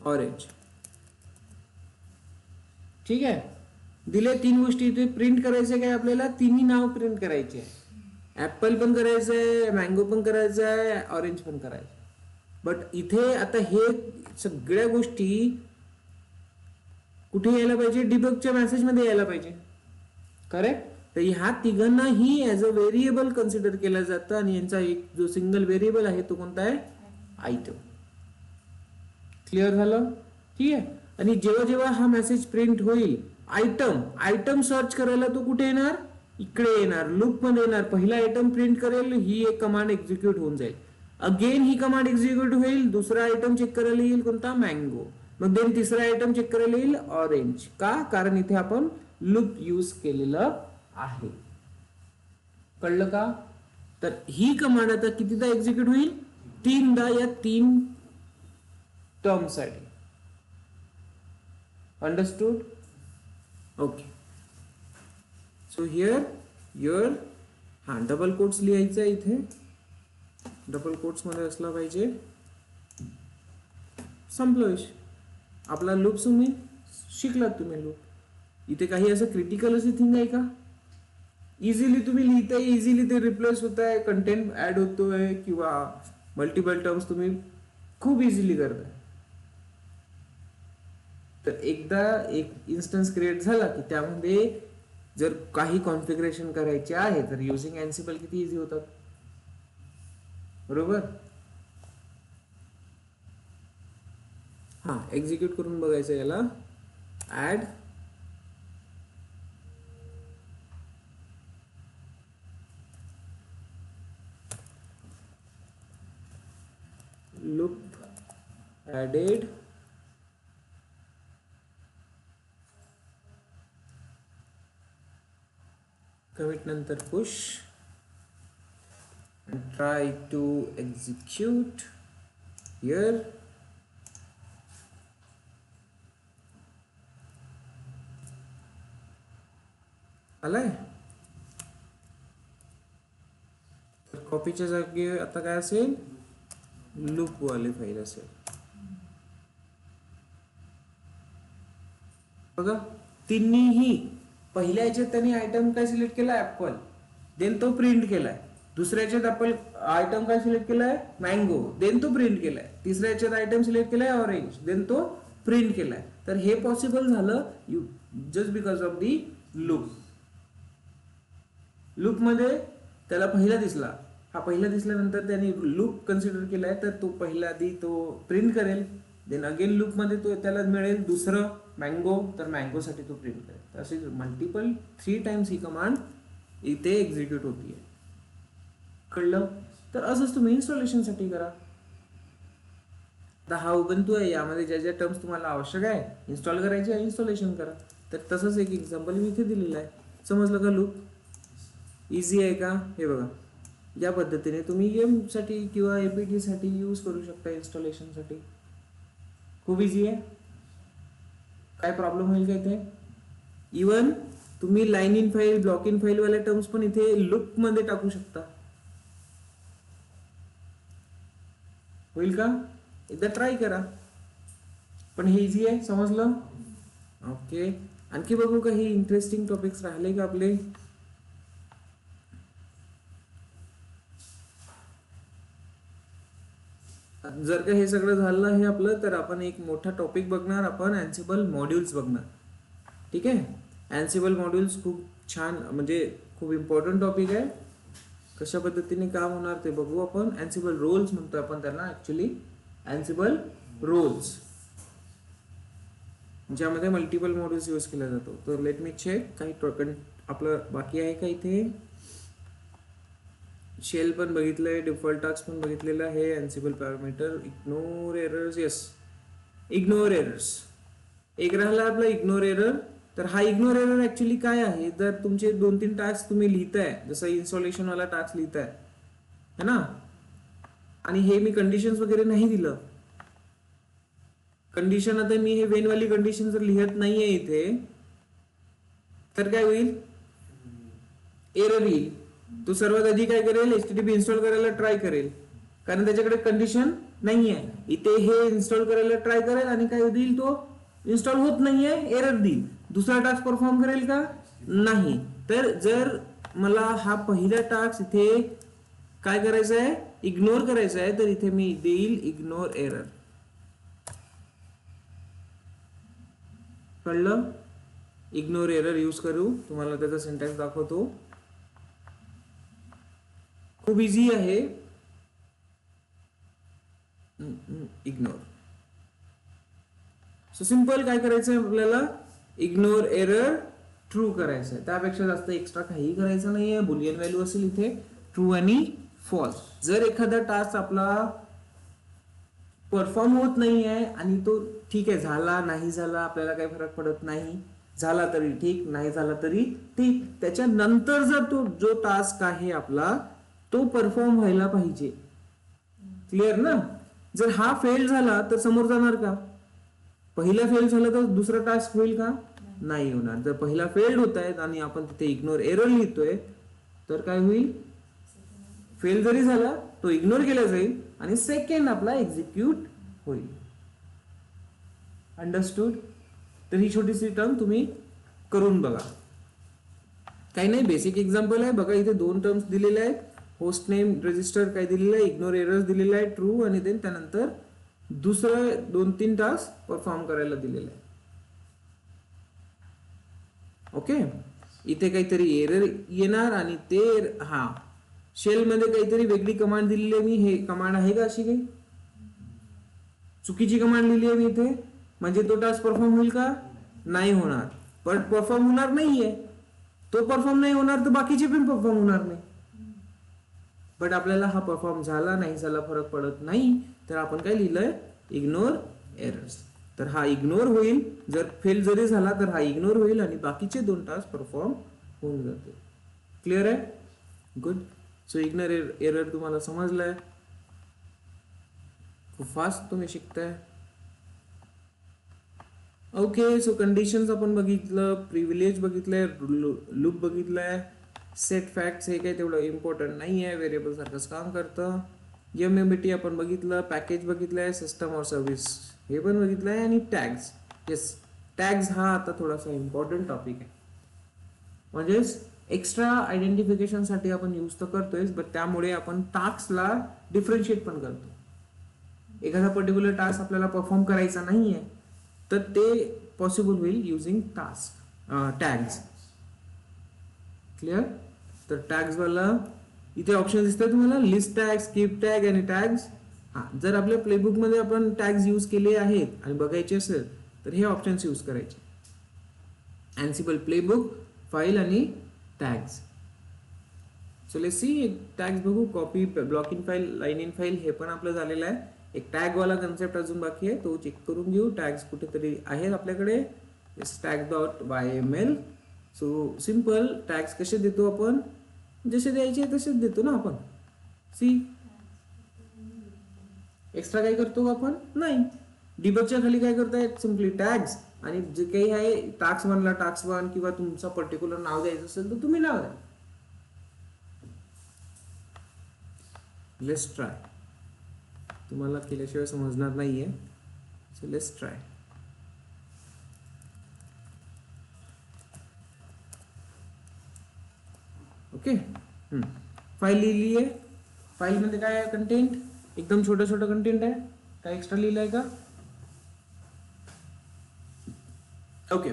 ऑरेंज. ठीक आहे, दिले 3 गोष्टी. इथे प्रिंट करायचे काय आपल्याला? 3ही नाव प्रिंट करायचे. ऍपल पण करायचं आहे, मँगो पण करायचं आहे, ऑरेंज पण करायचं आहे. बट इथे आता हे सगळ्या गोष्टी कुठे यायला पाहिजे, डिबगच्या मेसेज मध्ये यायला पाहिजे. करेक्ट. तर ह्या तिघांनाही ऍज अ व्हेरिएबल कन्सिडर केलं जातं आणि यांचा एक जो सिंगल व्हेरिएबल आहे तो कोणता आहे, आयटम. क्लिअर झालं? ठीक आहे. आणि जेव्हा जेव्हा हा मेसेज प्रिंट होईल, आयटम सर्च करायला तो कुठे येणार, इकडे येणार, लूप मध्ये येणार. पहिला आयटम प्रिंट करेल, ही एक कमांड एक्झिक्यूट होऊन जाईल. अगेन ही कमांड एक्झिक्यूट होईल, दुसरा आयटम चेक करायला येईल कोणता, मँगो. मग देन तिसरा आयटम चेक करायला येईल, ऑरेंज. का? कारण इथे आपण लूप यूज केलेलं आहे. कळलं का? तर ही कमांड आता कितीदा एक्झिक्यूट होईल, 3दा या 3 टर्म साठी. Understood? Okay. So here double quotes लिहायचं आहे इथे, डबल कोट्स मध्ये असला पाहिजे. संपलं विषय आपला. लूप तुम्ही शिकलात, तुम्ही लूप. इथे काही असं क्रिटिकल असे थिंग आहे का? इझिली तुम्ही लिहिताय, इझिली ते रिप्लेस होत आहे, कंटेंट ऍड होतोय किंवा मल्टिपल टर्म्स तुम्ही खूप इझिली करताय. तर एकदा एक इन्स्टन्स क्रिएट झाला की त्यामध्ये जर काही कॉन्फिगरेशन करायचे आहे तर युजिंग एन्सिबल किती इझी होतात, बरोबर? हा, एक्झिक्यूट करून बघायचं याला. ऍड लूप ऍडेड कमिट नंतर push and try to execute here. आलाय. कॉपीच्या जागी आता काय असेल, लूप वाली फाईल असेल. बघा, तिन्हीही पहिल्या याच्यात त्यांनी आयटम काय सिलेक्ट केला, ऍपल. देन तो प्रिंट केलाय. दुसऱ्या याच्यात ऍपल आयटम काय सिलेक्ट केलाय, मँगो. देन तो प्रिंट केलाय. तिसऱ्या याच्यात आयटम सिलेक्ट केलाय, ऑरेंज. देन तो प्रिंट केलाय. तर हे पॉसिबल झालं just because of the loop. Loop मध्ये त्याला पहिला दिसला, हा पहिला दिसल्यानंतर त्याने लूप कन्सिडर केलाय, तर तो पहिला आधी तो प्रिंट करेल. देन अगेन लूप मध्ये तो त्याला मिळेल दुसरं मँगो, तर मँगो साठी तो प्रिंट करेल. असे मल्टिपल 3 टाइम्स ही कमांड इथे एक्झिक्यूट होतीये. कळलं? तर असंच तुम्ही इन्स्टॉलेशन साठी करा. आता हा उबंतू आहे, यामध्ये ज्या ज्या टर्म्स तुम्हाला आवश्यक आहे इन्स्टॉल करायचे, इन्स्टॉलेशन करा. तर तसंच एक एक्झाम्पल मी इथे दिलेलं आहे. समजलं का? लूप इझी आहे का? हे बघा, या पद्धतीने तुम्ही गेम साठी किंवा एपीटी साठी यूज करू शकता, इन्स्टॉलेशन साठी. खूप इझी आहे. काय प्रॉब्लेम होईल का इथे? इवन तुम्ही line in file, block in file वाले टर्म्स पण इथे लूप मध्ये टाकू शकता. होईल का? एकदा ट्राय करा. पण हे इझी आहे. समजलं? ओके. आणखी बघू काही इंटरेस्टिंग टॉपिक्स राहिले का आपले? जर का हे सगळं झालं आहे आपलं, तर आपण एक मोठा टॉपिक बघणार. आपण एन्सिबल मॉड्यूल्स बघणार. ठीक आहे. एन्सिबल मॉड्यूल्स खूप छान, म्हणजे खूप इम्पॉर्टंट टॉपिक आहे. कशा पद्धतीने काम होणार ते बघू आपण. एन्सिबल रोल्स म्हणतो आपण त्यांना, ऍक्च्युली एन्सिबल रोल्स, ज्यामध्ये मल्टिपल मॉड्यूल्स यूज केला जातो. तर लेट मी चेक काही आपलं बाकी आहे का इथे. शेल पण बघितलंय, डिफॉल्ट टास्क पण बघितलेलं आहे, Ansible parameter, ignore errors. Yes, ignore errors एक राहिला आपला, इग्नोर एरर. तर हा इग्नोर एरर ऍक्च्युली काय आहे, जर तुमचे 2-3 टास्क तुम्ही लिहिताय, जसं इन्स्टॉलेशन वाला टास्क लिहिताय है ना, आणि हे मी कंडिशन्स वगैरे नाही दिलं. कंडिशन आता मी हे वेन वाली कंडिशन जर लिहत नाहीये इथे, तर काय होईल, एरर येईल. तो सर्वात आधी काय करेल, HTTP इन्स्टॉल करायला ट्राय करेल, कारण त्याच्याकडे कंडिशन नाहीये. इथे हे इन्स्टॉल करायला ट्राय करेल आणि काय होईल, तो इन्स्टॉल होत नाहीये, एरर देईल. दुसरा टास्क परफॉर्म करेल का? नाही. तर जर मला हा पहिला टास्क इथे काय करायचा आहे, इग्नोर करायचा आहे, तर इथे मी देईल इग्नोर एरर. कळलं? इग्नोर एरर यूज करू, तुम्हाला त्याचा सिंटॅक्स दाखवतो. खूप इझी आहे. इग्नोर. सो सिंपल काय करायचं आहे आपल्याला, इग्नोर एरर ट्रू करायचं आहे. त्यापेक्षा जास्त एक्स्ट्रा काही करायचं नाहीये. बुलियन व्हॅल्यू असेल इथे ट्रू आणि फॉल्स. जर एखादा टास्क आपला परफॉर्म होत नाही आहे आणि तो ठीक आहे, झाला नाही झाला आपल्याला काही फरक पडत नाही, झाला तरी ठीक, नाही झाला तरी ठीक, त्याच्यानंतर जर तो जो टास्क आहे आपला तो परफॉर्म व्हायला पाहिजे. क्लिअर ना? जर हा फेल झाला तर समोर जाणार का? पहिला फेल झाला तर दुसरा टास्क होईल का? नाही होणार. जर पहिला फेल्ड होत आहे आणि आपण तिथे इग्नोर एरर लिहितोय तर काय होईल, फेल जरी झाला तो इग्नोर केला जाईल आणि सेकंड आपला एक्झिक्यूट होईल. अंडरस्टूड? तर ही छोटीशी टर्म तुम्ही करून बघा. काही नाही, बेसिक एक्झाम्पल आहे बघा. इथे 2 टर्म्स दिलेले आहेत. होस्ट नेम रजिस्टर काय दिलेलं आहे, इग्नोर एरर्स दिलेलं आहे ट्रू, आणि देन त्यानंतर दुसरं 2-3 टास्क परफॉर्म करायला दिलेलं आहे. ओके, इथे काहीतरी एरर येणार आणि ते शेल मध्ये काहीतरी वेगळी कमांड दिलेली आहे. मी हे कमांड आहे का अशी काही चुकीची कमांड लिहिली आहे मी इथे, म्हणजे तो टास्क परफॉर्म होईल का? नाही होणार. पण परफॉर्म होणार नाहीये, तो परफॉर्म नाही होणार तर बाकीचे पण परफॉर्म होणार नाही. बट आपल्याला हा परफॉर्म झाला नाही झाला फरक पडत नाही, तर आपण काय लिहिलंय, इग्नोर एरर्स. तर हा इग्नोर होईल. जर फेल जरी झाला तर हा इग्नोर होईल आणि बाकीचे 2 टास्क परफॉर्म होऊन जातील. क्लिअर आहे? गुड. सो इग्नोर एरर तुम्हाला समजलाय. खूप फास्ट तुम्ही शिकताय. ओके, सो कंडिशन्स आपण बघितलं, प्रिव्हिलेज बघितलंय, लूप बघितलाय, सेट फॅक्ट्स हे काही तेवढं इम्पॉर्टंट नाही आहे, व्हेरिएबल सारखंच काम करतं. एमएमबीटी आपण बघितलं, पॅकेज बघितलंय, सिस्टम और सर्व्हिस हे पण बघितलंय, आणि टॅग्स. येस, टॅग्स हा आता थोडासा इम्पॉर्टंट टॉपिक आहे. म्हणजेच एक्स्ट्रा आयडेंटिफिकेशन साठी आपण यूज तर करतोय, बट त्यामुळे आपण टास्कला डिफरन्शिएट पण करतो. एखादा पर्टिक्युलर टास्क आपल्याला परफॉर्म करायचा नाहीये तर ते पॉसिबल होईल युजिंग टास्क टॅग्स. क्लिअर? तर टॅग्स वाला इथे ऑप्शन दिसतात तुम्हाला, लिस्ट टॅग, स्किप टॅग आणि टॅग्स. जर आपल्या प्लेबुक मध्ये आपण टॅग्स यूज केले आहेत आणि बघायचे असेल तर हे ऑप्शन्स यूज करायचे, अँसिबल प्लेबुक, फाईल आणि tags. So let's see, tags बघू. Copy, block in file, line in file हे पण आपलं झालेलं आहे. एक टॅग वाला कन्सेप्ट अजून बाकी आहे, तो चेक करून घेऊ. टॅग्स कुठेतरी आहेत आपल्याकडे, tag.yml. सो सिंपल टॅग्स कसे देतो आपण, जसे द्यायचे तसेच देतो ना आपण. सी, एक्स्ट्रा काय करतो आपण? नाही. डिबगच्या खाली काय करतायत, सिम्पली टॅग्स, आणि जे काही आहे टास्क 1 ला टास्क 1 किंवा तुमचा पर्टिक्युलर नाव द्यायचं असेल तर तुम्ही नाव द्या. Let's try. तुम्हाला केल्याशिवाय समजणार नाहीये, so let's try. Okay, file लिहिली आहे. फाईल मध्ये काय आहे, कंटेंट एकदम छोटं कंटेंट आहे. काय एक्स्ट्रा लिहिलं आहे का? ओके,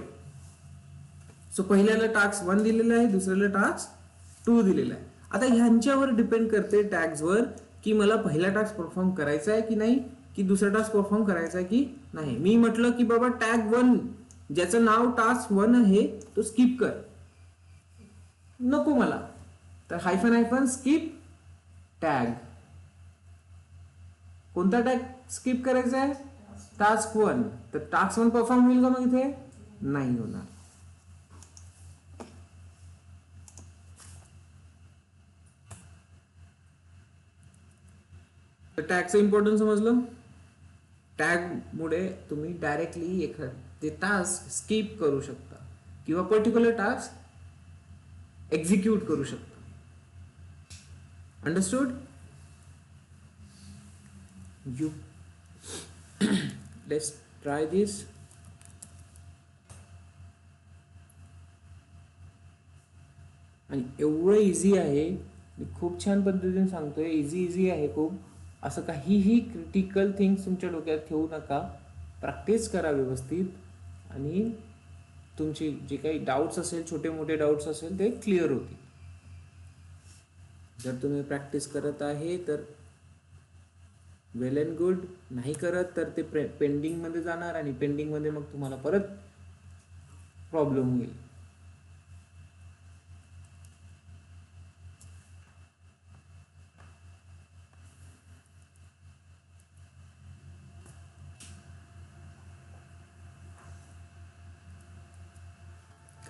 सो पहिल्याला टास्क 1 दिलेला आहे, दुसऱ्याला टास्क 2 दिलेला आहे. आता ह्यांच्यावर डिपेंड करते टॅग्सवर की मला पहिला टास्क परफॉर्म करायचा आहे की नाही, की दुसरा टास्क परफॉर्म करायचा आहे की नाही. मी म्हटलं की बाबा टॅग 1 ज्याचं नाव टास्क 1 आहे तो स्किप कर, नको मला, तर हायफन स्किप टॅग. कोणता टॅग स्किप करायचा आहे? टास्क 1. तर टास्क 1 परफॉर्म होईल का मग इथे? नाही होणार. तर टॅगचं इम्पॉर्टन्स समजलं. टॅग मुळे तुम्ही डायरेक्टली एखादे टास्क स्किप करू शकता किंवा पर्टिक्युलर टास्क एक्झिक्यूट करू शकता. अंडरस्टूड? यू लेट्स ट्राय दिस. आणि एवढं इझी आहे, मी खूप छान पद्धतीने सांगतोय, इझी आहे खूप. असं काहीही क्रिटिकल थिंग्स तुमच्या डोक्यात ठेवू नका, प्रॅक्टिस करा व्यवस्थित आणि तुमची जे काही डाऊट्स असेल, छोटे मोठे डाऊट्स असेल ते क्लिअर होतील. जर तुम्ही प्रॅक्टिस करत आहे तर वेल अँड गुड, नाही करत तर ते पेंडिंगमध्ये जाणार आणि पेंडिंगमध्ये मग तुम्हाला परत प्रॉब्लेम होईल.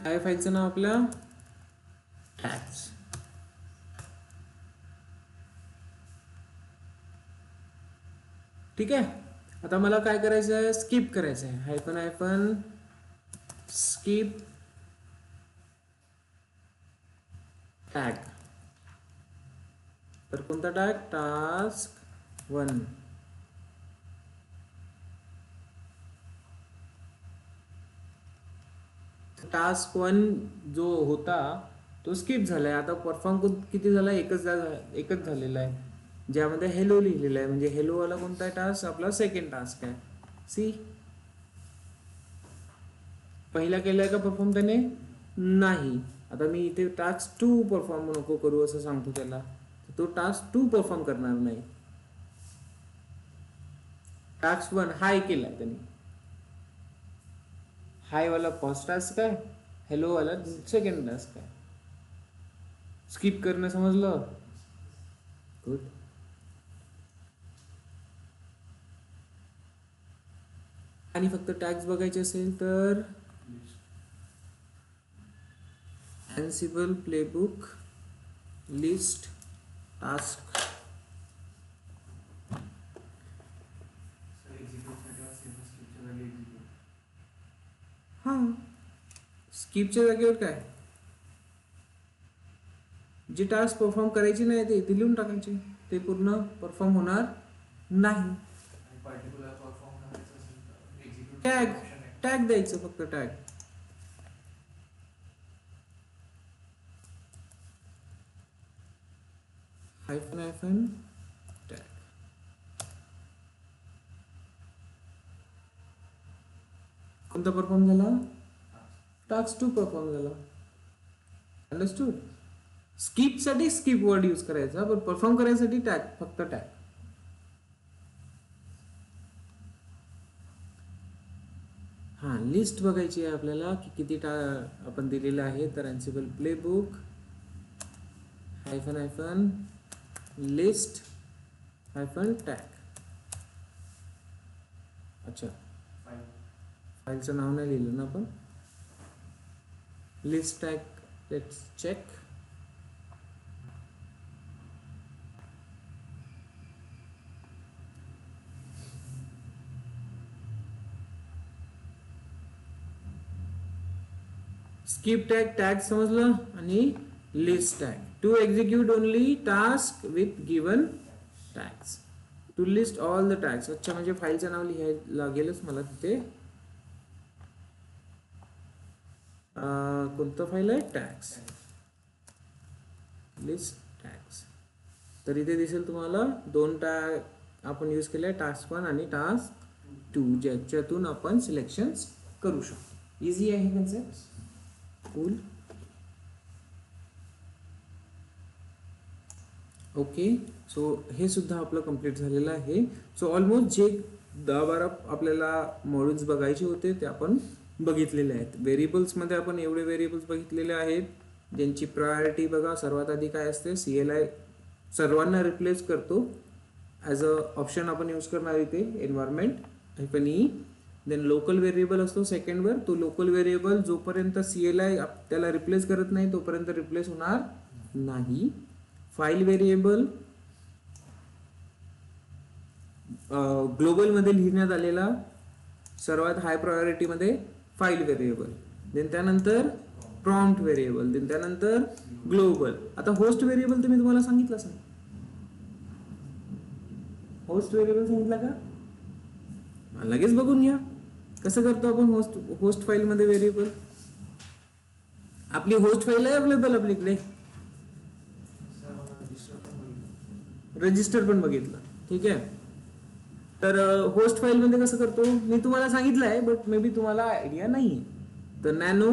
काय फाईलचं नाव आपल्या टॅक्स. ठीक आहे. आता मला काय करायचं आहे, स्किप करायचं आहे. Hyphen skip tag. तर कोणता टॅग? टास्क 1. टास्क 1 जो होता तो स्किप झालाय. आता परफॉर्म किती झाला? एकच झालेला आहे, ज्यामध्ये हेलो लिहिलेला आहे. म्हणजे हेलो वाला कोणता टास्क? आपला सेकंड टास्क आहे. सी, पहिला केलाय का परफॉर्म त्याने? नाही. आता मी इथे टास्क 2 परफॉर्म नको करू असं सांगतो त्याला, तो टास्क 2 परफॉर्म करणार नाही. टास्क 1 हाय केलाय त्याने, हाय वाला फर्स्ट टास्क आहे, हेलो वाला सेकंड टास्क आहे. स्किप करणं समजलं? गुड. आणि फक्त टॅग्स बघायचे असेल तर Ansible प्लेबुक लिस्ट टास्क. हा, स्किपच्या जागेवर काय, जे टास्क परफॉर्म करायचे नाही ते इथे लिहून टाकायचे, ते पूर्ण परफॉर्म होणार नाही. टॅग टॅग द्यायचं, फक्त टॅग. Hyphen tag. कोणता परफॉर्म झाला? टास्क 2 परफॉर्म झाला. अंडरस्टूड? स्किप साठी स्किप वर्ड यूज करायचा, पण परफॉर्म करायसाठी टॅग, फक्त टॅग. हा, लिस्ट बघायची आहे आपल्याला की किती आपण दिलेलं आहे. तर Ansible playbook hyphen list hyphen tag. अच्छा, फाईलचं नाव नाही लिहिलं ना आपण. List tag, let's check. Skip tag, tag समजलं, आणि list tag to execute only task with given tags, to list all the tags. अच्छा, म्हणजे फाईलचं नाव लिहायला लागेलच मला तिथे. कोणतं फाईल आहे? Tags, list tags. तर इथे दिसेल तुम्हाला 2 टॅग आपण यूज केले, टास्क 1 आणि टास्क 2, ज्याच्यातून आपण सिलेक्शन करू शकतो. इझी आहे कन्सेप्ट. कूल. ओके, सो हे सुद्धा आपलं कंप्लीट झालेलं आहे. सो ऑलमोस्ट जे 10-12 आपल्याला मॉड्यूल्स बघायचे होते ते आपण बघितलेले आहेत. व्हेरिएबल्समध्ये आपण एवढे व्हेरिएबल्स बघितलेले आहेत ज्यांची प्रायोरिटी बघा. सर्वात आधी काय असते? CLI सर्वांना रिप्लेस करतो. ॲज अ ऑप्शन आपण यूज करणार इथे environment -e. Then local variable असतो सेकंडवर. तो लोकल व्हेरिएबल जोपर्यंत CLI त्याला रिप्लेस करत नाही तोपर्यंत रिप्लेस होणार नाही. फाईल व्हेरिएबल ग्लोबलमध्ये लिहिण्यात आलेला सर्वात हाय प्रायोरिटीमध्ये फाईल व्हेरिएबल. देन त्यानंतर प्रॉम्प्ट व्हेरिएबल, देन त्यानंतर ग्लोबल. आता होस्ट व्हेरिएबल तर मी तुम्हाला सांगितलं असेल. होस्ट व्हेरिएबल सांगितलं का? लगेच बघून घ्या कसं करतो आपण होस्ट फाईलमध्ये व्हेरिएबल. आपली होस्ट फाईल आहे अवेलेबल आपल्याकडे. रजिस्टर पण बघितलं. ठीक आहे. तर होस्ट फाईल मध्ये कसं करतो मी तुम्हाला सांगितलं आहे, बट मे बी तुम्हाला आयडिया नाही. तर नॅनो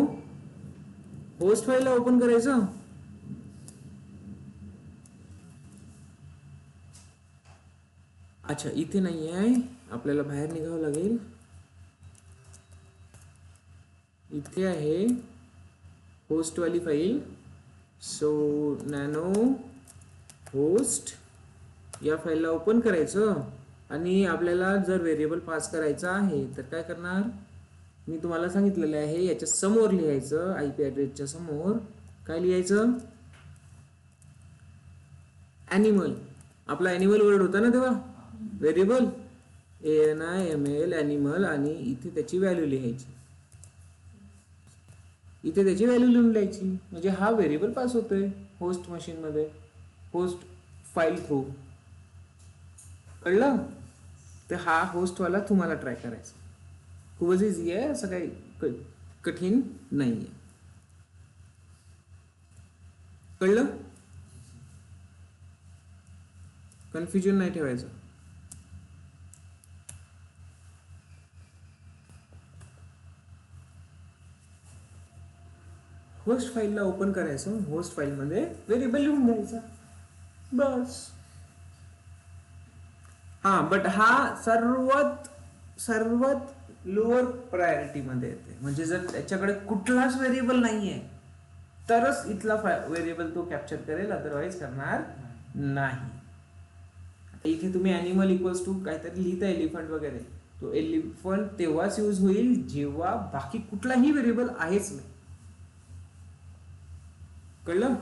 होस्ट फाईलला ओपन करायचं. अच्छा, इथे नाही आहे, आपल्याला बाहेर निघावं लागेल. इथे आहे होस्टवाली फाईल. सो नॅनो होस्ट या फाईलला ओपन करायचं आणि आपल्याला जर व्हेरिएबल पास करायचा आहे तर काय करणार, मी तुम्हाला सांगितलेलं आहे, याच्या समोर लिहायचं, आयपी ॲड्रेसच्या समोर काय लिहायचं, ॲनिमल. आपला ॲनिमल वर्ड होता ना तेव्हा, व्हेरिएबल ANIML ॲनिमल, आणि इथे त्याची व्हॅल्यू लिहायची. इथे त्याची व्हॅल्यू लिहून द्यायची, म्हणजे हा व्हेरिएबल पास होतोय होस्ट मशीन मध्ये, होस्ट फाईल थ्रू. कळलं? तर हा होस्टवाला तुम्हाला ट्राय करायचा. खूपच इझी आहे, असं काही कठीण नाही आहे. कळलं? कन्फ्युजन नाही ठेवायचं. होस्ट फाईलला ओपन करायचं, होस्ट फाईलमध्ये व्हेरिएबल लिहून द्यायचा, बस. हा, बट हा सर्वात लोअर प्रायोरिटी मध्ये येते. म्हणजे जर त्याच्याकडे कुठलाच व्हेरिएबल नाहीये तरच इथला व्हेरिएबल तो कॅप्चर करेल, अदरवाईज करणार नाही. इथे तुम्ही ॲनिमल इक्वल्स टू काहीतरी लिहिता, एलिफंट वगैरे, तो एलिफंट तेव्हाच यूज होईल जेव्हा बाकी कुठलाही व्हेरिएबल आहेच नाही. कळलं?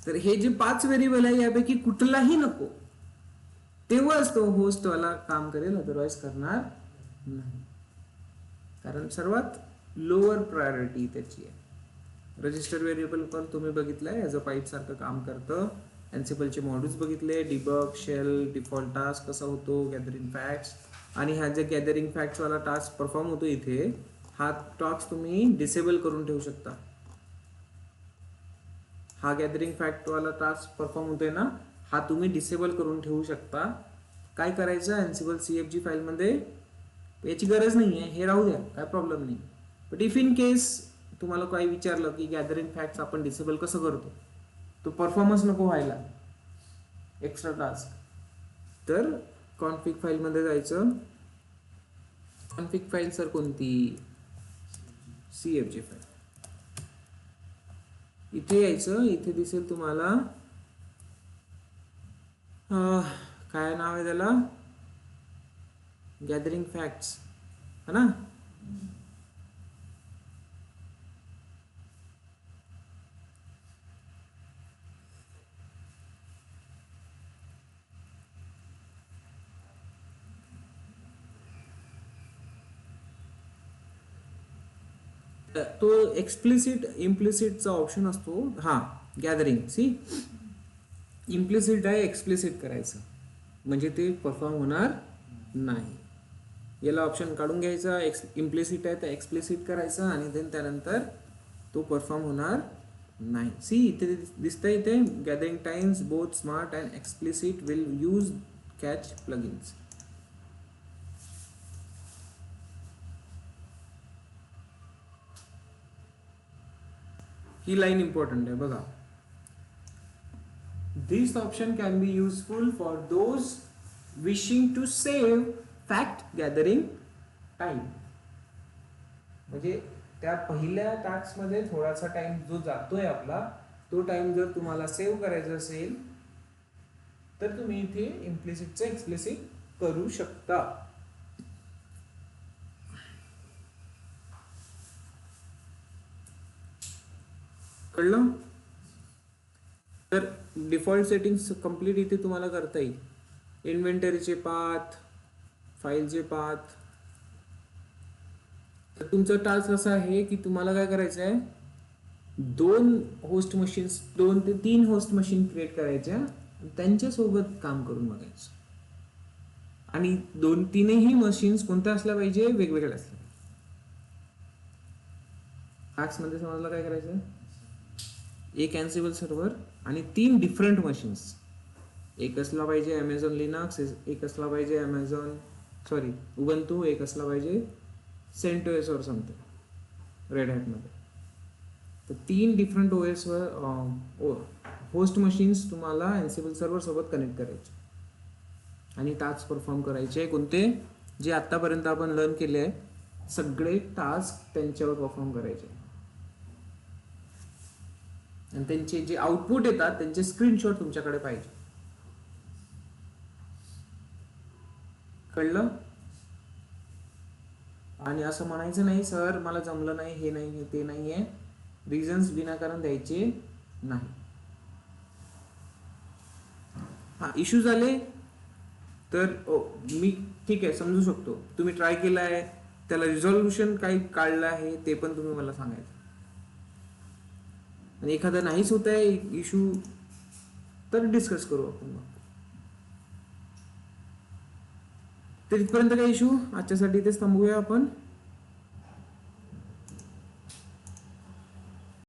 तर हे जे 5 व्हेरिएबल आहे यापैकी कुठलाही नको, तेव्हाच तो होस्टवाला काम करेल, अदरवाईज करणार नाही. कारण सर्वात लोअर प्रायोरिटी त्याची आहे. रजिस्टर व्हेरिएबल पण तुम्ही बघितलंय, ॲज अ पाईप सारखं काम करतं. एनसिबलचे मॉड्यूल्स बघितले, डिबग, शेल, डिफॉल्ट टास्क कसा होतो, गॅदरिंग फॅक्ट्स, आणि हा जे गॅदरिंग फॅक्ट्स वाला टास्क परफॉर्म होतो इथे, हा टास्क तुम्ही डिसेबल करून ठेवू शकता. हा गॅदरिंग फॅक्ट वाला टास्क परफॉर्म होतोय ना, हा तुम्ही डिसेबल करून ठेवू शकता. काय करायचं, एनसिबल CFG फाईल मध्ये याची गरज नाही आहे, हे राहू द्या, काय प्रॉब्लेम नाही. बट इफ इन केस तुम्हाला काही विचारलं की गॅदरिंग फॅक्ट्स आपण डिसेबल कसं करतो, तो परफॉर्मन्स नको व्हायला एक्स्ट्रा टास्क, तर कॉन्फिग फाईल मध्ये जायचं. कॉन्फिग फाईल सर कोणती, CFG फाईल. इथे यायचं, इथे दिसेल तुम्हाला काय नाव आहे त्याला, गॅदरिंग फॅक्ट्स, है ना. तो एक्सप्लिसिट इम्प्लिसिटचा ऑप्शन असतो. हा, गॅदरिंग, सी इम्प्लिसिट आहे, एक्सप्लिसिट करायचं म्हणजे ते परफॉर्म होणार नाही. याला ऑप्शन काढून घ्यायचा, इम्प्लिसिट आहे तर एक्सप्लिसिट करायचं, आणि देन त्यानंतर तो परफॉर्म होणार नाही. सी इथे दिसतंय, इथे gathering times both smart and explicit will use cache plugins. ही लाईन इम्पॉर्टंट आहे बघा. This option can be useful for those wishing to save fact gathering time. म्हणजे त्या पहिल्या टास्क मध्ये थोडासा टाइम जो जातोय आपला, तो टाइम जर तुम्हाला सेव्ह करायचा असेल तर तुम्ही इथे इम्प्लिसिटचं एक्सप्लिसिट करू शकता. कळलं? तर डिफॉल्ट सेटिंग्स कंप्लीट इथे तुम्हाला करता येईल. इन्व्हेंटरीचे पाथ, फाईलचे पाथ. तर तुमचा टास्क असा आहे की तुम्हाला काय करायचं आहे, 2 होस्ट मशीन्स, 2 ते 3 होस्ट मशीन क्रिएट करायच्या, त्यांच्यासोबत काम करून बघायचं. आणि 2-3ही मशीन्स कोणत्या असल्या पाहिजे, वेगवेगळ्या असल्या पाहिजे. टास्क मध्ये समजलं काय करायचं. एक अँसिबल सर्व्हर आणि 3 डिफरंट मशीन्स. एक असला पाहिजे ॲमेझॉन लिनक्स, एक असला पाहिजे उबंतू, एक असला पाहिजे CentOS वर समथिंग रेड हॅटमध्ये. तर 3 डिफरंट OS वर होस्ट मशीन्स तुम्हाला अँसिबल सर्व्हर सोबत कनेक्ट करायचे आणि टास्क परफॉर्म करायचे. कोणते? जे आतापर्यंत आपण लर्न केले आहे सगळे टास्क त्यांच्यावर परफॉर्म करायचे आणि त्यांचे जे आउटपुट येतात त्यांचे स्क्रीनशॉट तुमच्याकडे पाहिजे. कळलं? आणि असं म्हणायचं नाही सर मला जमलं नाही, हे नाही, ते नाही आहे. रिझन्स विनाकारण द्यायचे नाही. हा इश्यू झाले तर मी ठीक आहे समजू शकतो. तुम्ही ट्राय केला आहे, त्याला रिझॉल्युशन काही काढलं आहे ते पण तुम्ही मला सांगायचं. आणि एखादा नाहीच होत आहे इश्यू तर डिस्कस करू आपण मग. तर इथपर्यंत काय इश्यू? आजच्यासाठी इथेच थांबूया आपण.